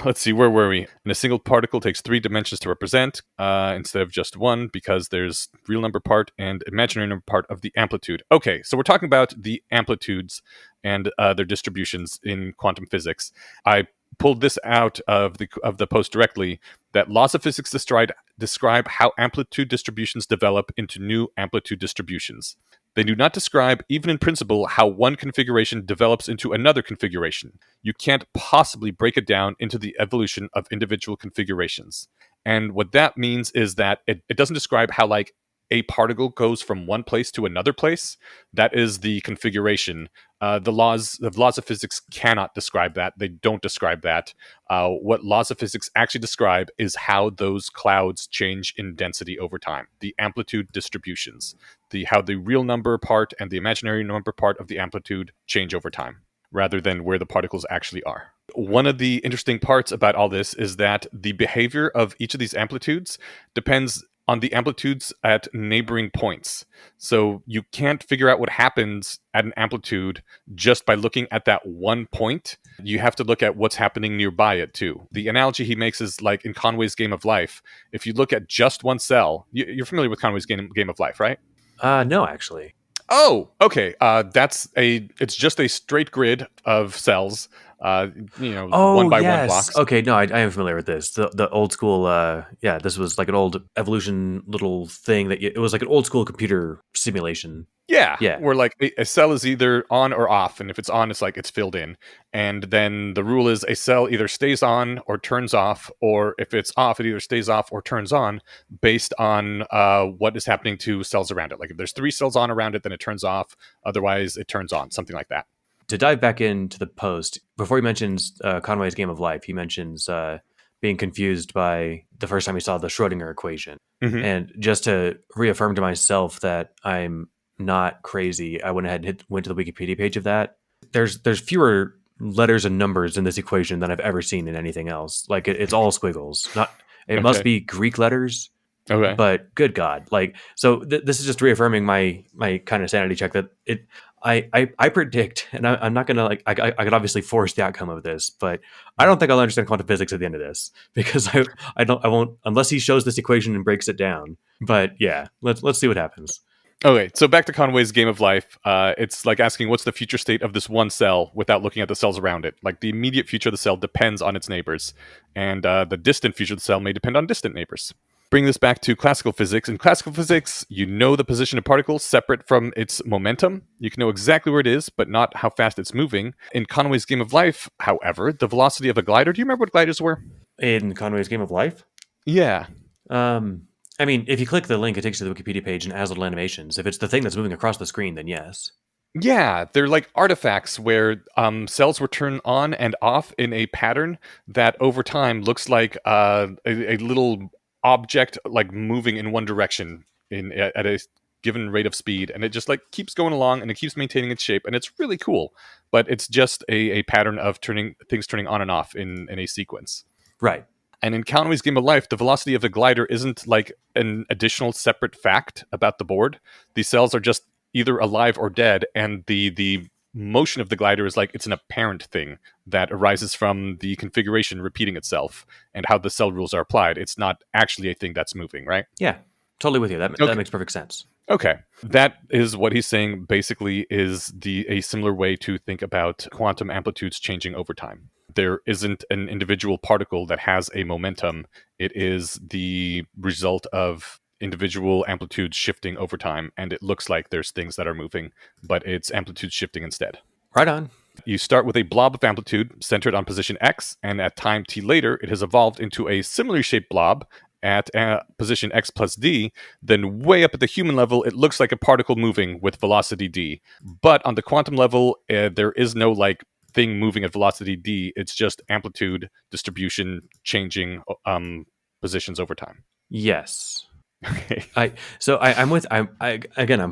let's see, where were we? And a single particle takes 3 dimensions to represent instead of just one, because there's real number part and imaginary number part of the amplitude. Okay, so we're talking about the amplitudes and their distributions in quantum physics. I pulled this out of the post directly, that laws of physics describe how amplitude distributions develop into new amplitude distributions. They do not describe, even in principle, how one configuration develops into another configuration. You can't possibly break it down into the evolution of individual configurations. And what that means is that it doesn't describe how like a particle goes from one place to another place. That is the configuration. The laws of physics cannot describe that. They don't describe that. What laws of physics actually describe is how those clouds change in density over time. The amplitude distributions, how the real number part and the imaginary number part of the amplitude change over time, rather than where the particles actually are. One of the interesting parts about all this is that the behavior of each of these amplitudes depends on the amplitudes at neighboring points. So you can't figure out what happens at an amplitude just by looking at that one point. You have to look at what's happening nearby it too. The analogy he makes is like in Conway's Game of Life. If you look at just one cell, you're familiar with Conway's Game of Life, right? No, actually. Oh, okay. It's just a straight grid of cells. One by one blocks. Okay, no, I am familiar with this. The old school. This was like an old evolution little thing it was like an old school computer simulation. Yeah. Where like a cell is either on or off, and if it's on, it's like it's filled in. And then the rule is a cell either stays on or turns off, or if it's off, it either stays off or turns on based on what is happening to cells around it. Like if there's 3 cells on around it, then it turns off. Otherwise, it turns on, something like that. To dive back into the post, before he mentions Conway's Game of Life, he mentions being confused by the first time he saw the Schrodinger equation. Mm-hmm. And just to reaffirm to myself that I'm not crazy, I went ahead and went to the Wikipedia page of that. There's fewer letters and numbers in this equation than I've ever seen in anything else. Like it's all squiggles. It must be Greek letters. Okay. But good God, like, so this is just reaffirming my kind of sanity check that I predict, and I'm not gonna like I could obviously force the outcome of this, but I don't think I'll understand quantum physics at the end of this because I won't unless he shows this equation and breaks it down. But yeah, let's see what happens. Okay, so back to Conway's game of life. It's like asking what's the future state of this one cell without looking at the cells around it. Like the immediate future of the cell depends on its neighbors, and the distant future of the cell may depend on distant neighbors. Bring this back to classical physics. In classical physics, you know the position of particles separate from its momentum. You can know exactly where it is, but not how fast it's moving. In Conway's game of life, however, the velocity of a glider. Do you remember what gliders were? In Conway's Game of Life, Yeah. I mean, if you click the link, it takes you to the Wikipedia page and has little animations. If it's the thing that's moving across the screen, then yes. Yeah, they're like artifacts where cells were turned on and off in a pattern that over time looks like a little object like moving in one direction at a given rate of speed, and it just like keeps going along and it keeps maintaining its shape, and it's really cool. But it's just a pattern of turning on and off in a sequence. Right. And in Conway's Game of Life, the velocity of the glider isn't like an additional separate fact about the board. The cells are just either alive or dead, and the motion of the glider is like it's an apparent thing that arises from the configuration repeating itself and how the cell rules are applied. It's not actually a thing that's moving, right? Yeah. Totally with you. That makes perfect sense. Okay. That is what he's saying basically is a similar way to think about quantum amplitudes changing over time. There isn't an individual particle that has a momentum. It is the result of individual amplitudes shifting over time, and it looks like there's things that are moving, but it's amplitude shifting instead. Right on. You start with a blob of amplitude centered on position x, and at time t later, it has evolved into a similarly shaped blob at position x plus d. Then way up at the human level, it looks like a particle moving with velocity d. But on the quantum level, there is no like thing moving at velocity d. It's just amplitude distribution changing positions over time. Yes. Okay. I'm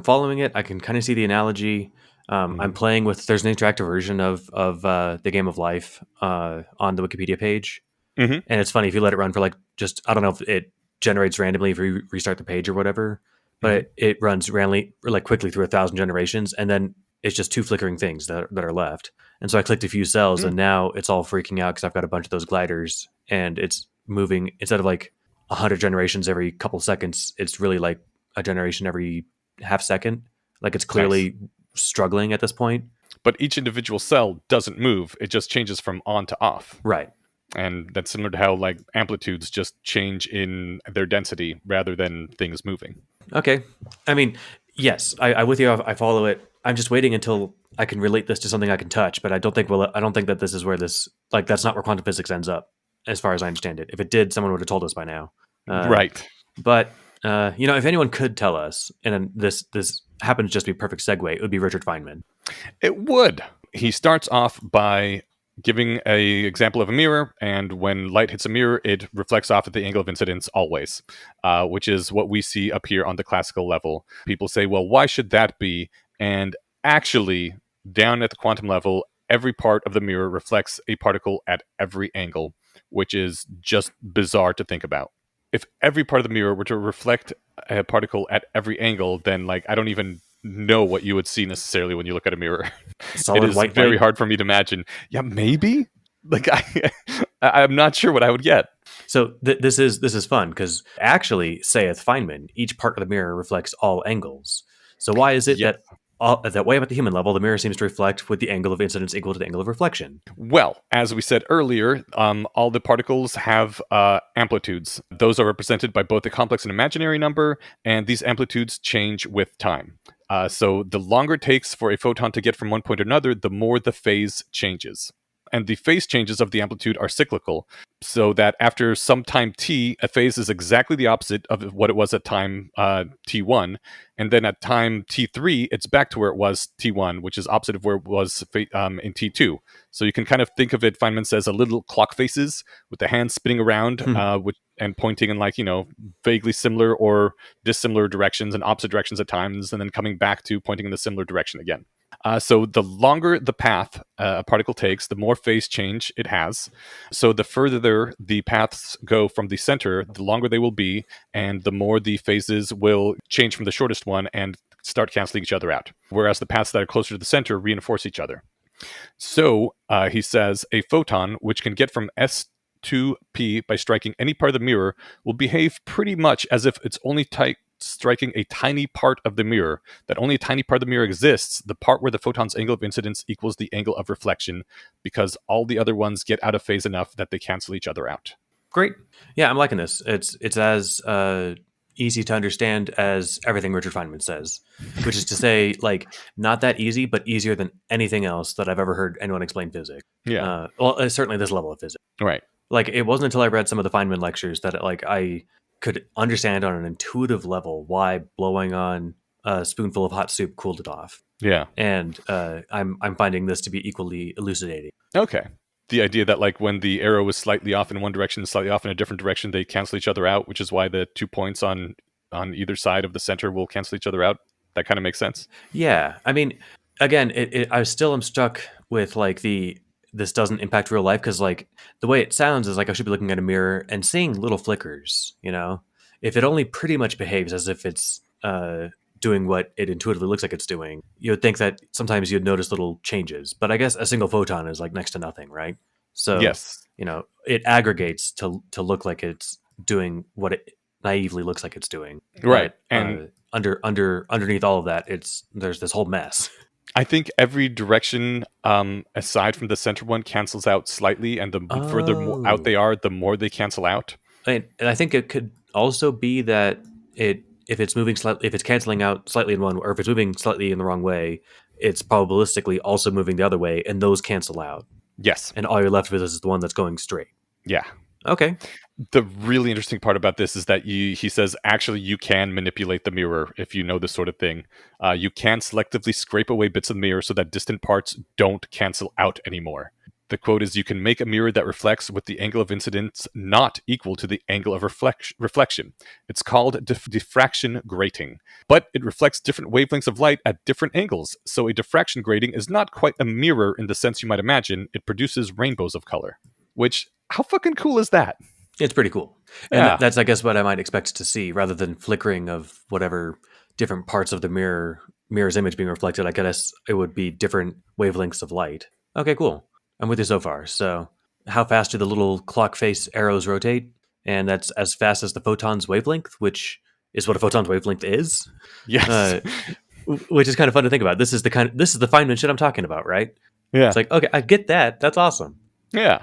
following it. I can kind of see the analogy. I'm playing with. There's an interactive version of the Game of Life on the Wikipedia page, Mhm. and it's funny if you let it run for like just I don't know if it generates randomly if you restart the page or whatever, but it runs randomly like quickly through 1,000 generations, and then it's just two flickering things that are left. And so I clicked a few cells, and now it's all freaking out because I've got a bunch of those gliders, and it's moving instead of like 100 generations every couple seconds. It's really like a generation every half second. Like it's clearly struggling at this point. But each individual cell doesn't move. It just changes from on to off. Right. And that's similar to how like amplitudes just change in their density rather than things moving. Okay. I mean, yes, I with you. I follow it. I'm just waiting until I can relate this to something I can touch, but I don't think that this is where this like that's not where quantum physics ends up, as far as I understand it. If it did, someone would have told us by now. Right. But if anyone could tell us, and this happens to just be a perfect segue, it would be Richard Feynman. It would. He starts off by giving a example of a mirror, and when light hits a mirror, it reflects off at the angle of incidence always, which is what we see up here on the classical level. People say, well, why should that be? And actually, down at the quantum level, every part of the mirror reflects a particle at every angle, which is just bizarre to think about. If every part of the mirror were to reflect a particle at every angle, then like I don't even know what you would see necessarily when you look at a mirror. Solid it is white very light. hard for me to imagine. Yeah, maybe. Like I'm not sure what I would get. So this is fun because actually, saith Feynman, each part of the mirror reflects all angles. So why is it that way up at the human level, the mirror seems to reflect with the angle of incidence equal to the angle of reflection? Well, as we said earlier, all the particles have amplitudes. Those are represented by both a complex and imaginary number, and these amplitudes change with time. So the longer it takes for a photon to get from one point to another, the more the phase changes. And the phase changes of the amplitude are cyclical, so that after some time t, a phase is exactly the opposite of what it was at time t1, and then at time t3, it's back to where it was t1, which is opposite of where it was in t2. So you can kind of think of it, Feynman says, a little clock faces with the hands spinning around and pointing in like, vaguely similar or dissimilar directions and opposite directions at times, and then coming back to pointing in the similar direction again. So the longer the path a particle takes, the more phase change it has. So the further the paths go from the center, the longer they will be, and the more the phases will change from the shortest one and start canceling each other out. Whereas the paths that are closer to the center reinforce each other. So he says a photon, which can get from S to P by striking any part of the mirror, will behave pretty much as if it's only striking a tiny part of the mirror, that only a tiny part of the mirror exists, the part where the photon's angle of incidence equals the angle of reflection, because all the other ones get out of phase enough that they cancel each other out. Great. Yeah, I'm liking this. It's as easy to understand as everything Richard Feynman says, which is to say, like, not that easy, but easier than anything else that I've ever heard anyone explain physics. Yeah. Well, certainly this level of physics. Right. Like, it wasn't until I read some of the Feynman lectures that like I could understand on an intuitive level why blowing on a spoonful of hot soup cooled it off. Yeah. And I'm finding this to be equally elucidating. Okay. The idea that like when the arrow is slightly off in one direction and slightly off in a different direction, they cancel each other out, which is why the 2 points on either side of the center will cancel each other out. That kind of makes sense. Yeah, I mean, again, I still am stuck with like this doesn't impact real life, because like the way it sounds is like I should be looking at a mirror and seeing little flickers. You know, if it only pretty much behaves as if it's doing what it intuitively looks like it's doing, you would think that sometimes you'd notice little changes. But I guess a single photon is like next to nothing, right? So Yes. you know, it aggregates to look like it's doing what it naively looks like it's doing. Right. But, And underneath all of that, there's this whole mess. I think every direction aside from the center one cancels out slightly, and the further out they are, the more they cancel out. And I think it could also be that if it's moving slightly, if it's canceling out slightly in one, or if it's moving slightly in the wrong way, it's probabilistically also moving the other way, and those cancel out. Yes. And all you're left with is the one that's going straight. Yeah. Okay. The really interesting part about this is that he says actually you can manipulate the mirror if you know this sort of thing. You can selectively scrape away bits of the mirror so that distant parts don't cancel out anymore. The quote is, you can make a mirror that reflects with the angle of incidence not equal to the angle of reflection. It's called diffraction grating, but it reflects different wavelengths of light at different angles. So a diffraction grating is not quite a mirror in the sense you might imagine. It produces rainbows of color, which, how fucking cool is that? It's pretty cool. And Yeah. that's, I guess, what I might expect to see, rather than flickering of whatever different parts of the mirror's image being reflected. I guess it would be different wavelengths of light. Okay, cool. I'm with you so far. So how fast do the little clock face arrows rotate? And that's as fast as the photon's wavelength, which is what a photon's wavelength is. Yes. Which is kind of fun to think about. This is the Feynman shit I'm talking about, right? Yeah. It's like, okay, I get that. That's awesome. Yeah.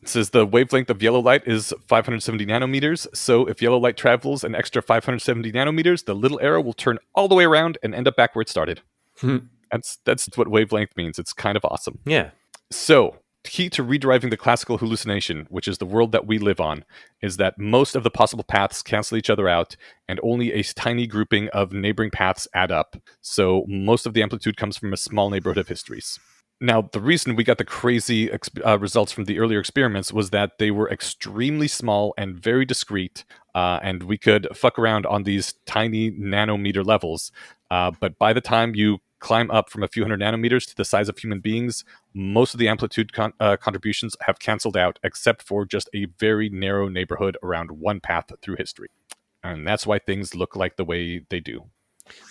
It says the wavelength of yellow light is 570 nanometers. So if yellow light travels an extra 570 nanometers, the little arrow will turn all the way around and end up back where it started. That's what wavelength means. It's kind of awesome. Yeah. So, key to redriving the classical hallucination, which is the world that we live on, is that most of the possible paths cancel each other out, and only a tiny grouping of neighboring paths add up. So, most of the amplitude comes from a small neighborhood of histories. Now, the reason we got the crazy results from the earlier experiments was that they were extremely small and very discrete, and we could fuck around on these tiny nanometer levels. But by the time you climb up from a few hundred nanometers to the size of human beings, most of the amplitude contributions have canceled out, except for just a very narrow neighborhood around one path through history. And that's why things look like the way they do.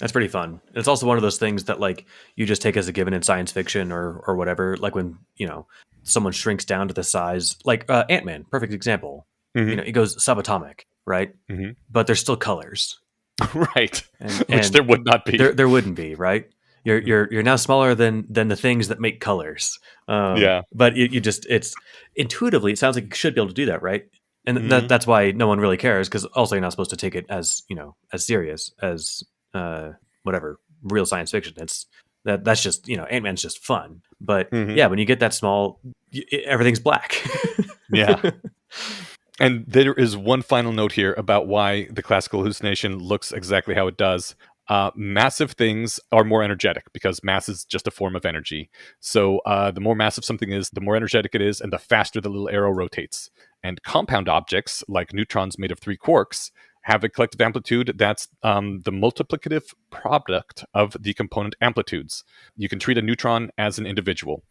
That's pretty fun. It's also one of those things that like you just take as a given in science fiction or whatever. Like when, you know, someone shrinks down to the size, like Ant-Man, perfect example. Mm-hmm. You know, he goes subatomic, right? Mm-hmm. But there's still colors. Right. Which And there would not be. There wouldn't be, right? You're now smaller than the things that make colors. Yeah. But you just, it's intuitively, it sounds like you should be able to do that, right? And Mhm. that's why no one really cares, because also you're not supposed to take it as, you know, as serious as whatever real science fiction. That's just, you know, Ant-Man's just fun. But Mhm. yeah, when you get that small, everything's black. Yeah. And there is one final note here about why the classical hallucination looks exactly how it does. Massive things are more energetic because mass is just a form of energy. So the more massive something is, the more energetic it is, and the faster the little arrow rotates. And compound objects, like neutrons made of 3 quarks, have a collective amplitude that's the multiplicative product of the component amplitudes. You can treat a neutron as an individual.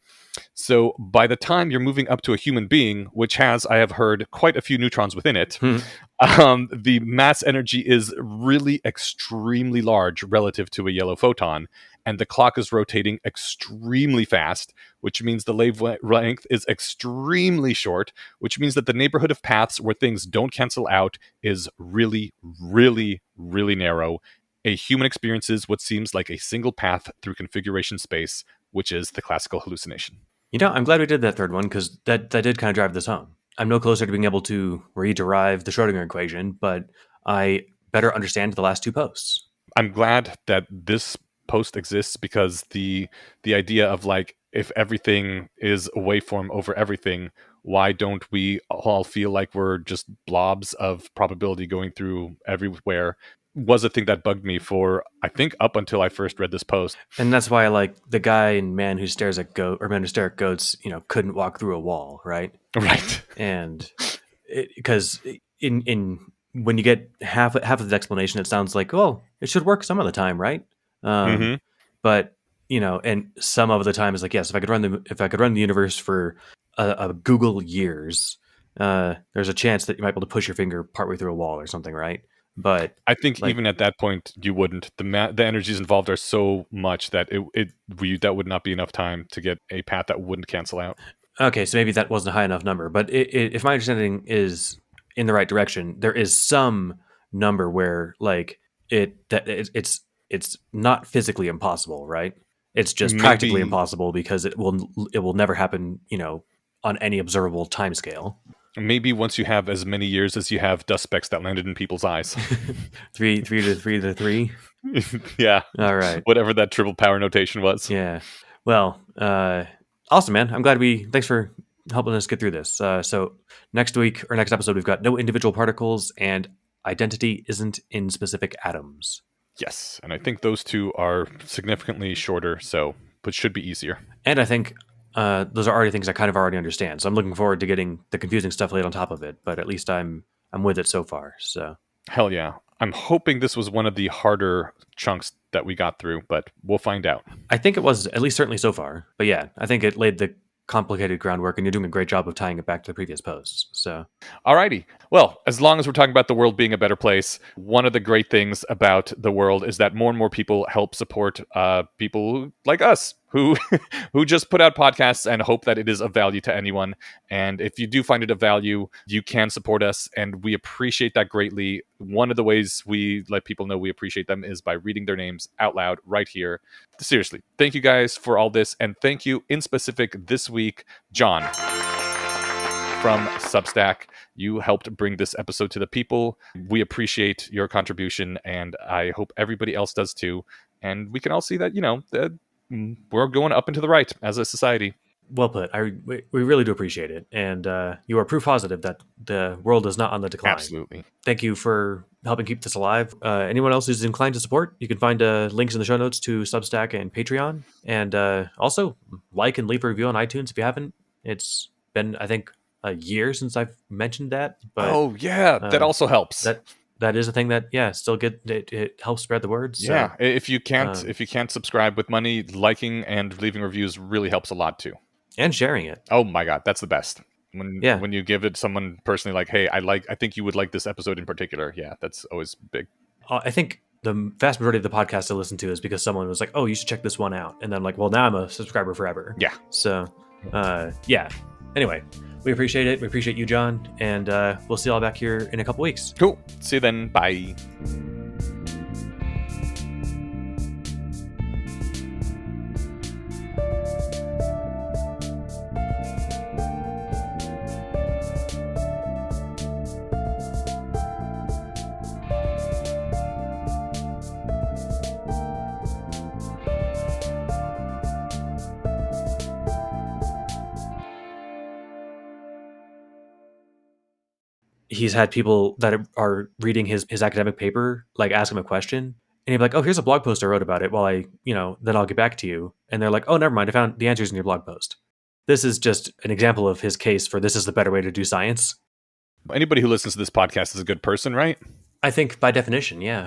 So by the time you're moving up to a human being, which has, I have heard, quite a few neutrons within it, the mass energy is really extremely large relative to a yellow photon. And the clock is rotating extremely fast, which means the wavelength is extremely short, which means that the neighborhood of paths where things don't cancel out is really, really, really narrow. A human experiences what seems like a single path through configuration space, which is the classical hallucination. I'm glad we did that third one, because that did kind of drive this home. I'm no closer to being able to rederive the Schrodinger equation, but I better understand the last two posts. I'm glad that this post exists, because the idea of like, if everything is a waveform over everything, why don't we all feel like we're just blobs of probability going through everywhere, was a thing that bugged me for, I think, up until I first read this post. And that's why, like, the guy in Man Who Stares at Men Who Stare at Goats, couldn't walk through a wall, right? Right. And because in when you get half of the explanation, it sounds like, well, it should work some of the time, right? But and some of the time is like, yes, if I could run the universe for a Google years, there's a chance that you might be able to push your finger partway through a wall or something, right? But I think even at that point, you wouldn't. The energies involved are so much that that would not be enough time to get a path that wouldn't cancel out. Okay, so maybe that wasn't a high enough number. But if my understanding is in the right direction, there is some number where it's not physically impossible, right? It's just practically impossible, because it will never happen, on any observable time scale. Maybe once you have as many years as you have dust specks that landed in people's eyes. 3 to 3 to 3. Yeah. All right. Whatever that triple power notation was. Yeah. Well, awesome, man. I'm glad thanks for helping us get through this. So next episode, we've got no individual particles and identity isn't in specific atoms. Yes. And I think those two are significantly shorter, but should be easier. And I think those are already things I kind of already understand. So I'm looking forward to getting the confusing stuff laid on top of it, but at least I'm with it so far. So hell yeah. I'm hoping this was one of the harder chunks that we got through, but we'll find out. I think it was, at least certainly so far. But yeah, I think it laid the complicated groundwork, and you're doing a great job of tying it back to the previous posts. So, alrighty. Well, as long as we're talking about the world being a better place, one of the great things about the world is that more and more people help support people like us who who just put out podcasts and hope that it is of value to anyone. And if you do find it of value, you can support us, and we appreciate that greatly. One of the ways we let people know we appreciate them is by reading their names out loud right here. Seriously, thank you guys for all this, and thank you in specific this week, John from Substack. You helped bring this episode to the people. We appreciate your contribution, and I hope everybody else does too. And we can all see that, that we're going up and to the right as a society. Well put. We really do appreciate it. And you are proof positive that the world is not on the decline. Absolutely. Thank you for helping keep this alive. Anyone else who's inclined to support, you can find links in the show notes to Substack and Patreon. And also, like and leave a review on iTunes if you haven't. It's been, I think, a year since I've mentioned that. But, oh, yeah. That also helps. That is a thing that, still it helps spread the word. So, yeah, if you can't subscribe with money, liking and leaving reviews really helps a lot too. And sharing it. Oh my God, that's the best. When you give it someone personally, like, hey, I think you would like this episode in particular. Yeah, that's always big. I think the vast majority of the podcast I listen to is because someone was like, oh, you should check this one out. And then I'm like, well, now I'm a subscriber forever. Yeah. So, yeah. Anyway, we appreciate it. We appreciate you, John. And we'll see you all back here in a couple weeks. Cool. See you then. Bye. He's had people that are reading his academic paper, like, ask him a question, and he'd be like, oh, here's a blog post I wrote about it, while then I'll get back to you. And they're like, oh, never mind, I found the answers in your blog post. This is just an example of his case for this is the better way to do science. Anybody who listens to this podcast is a good person, right? I think by definition, yeah.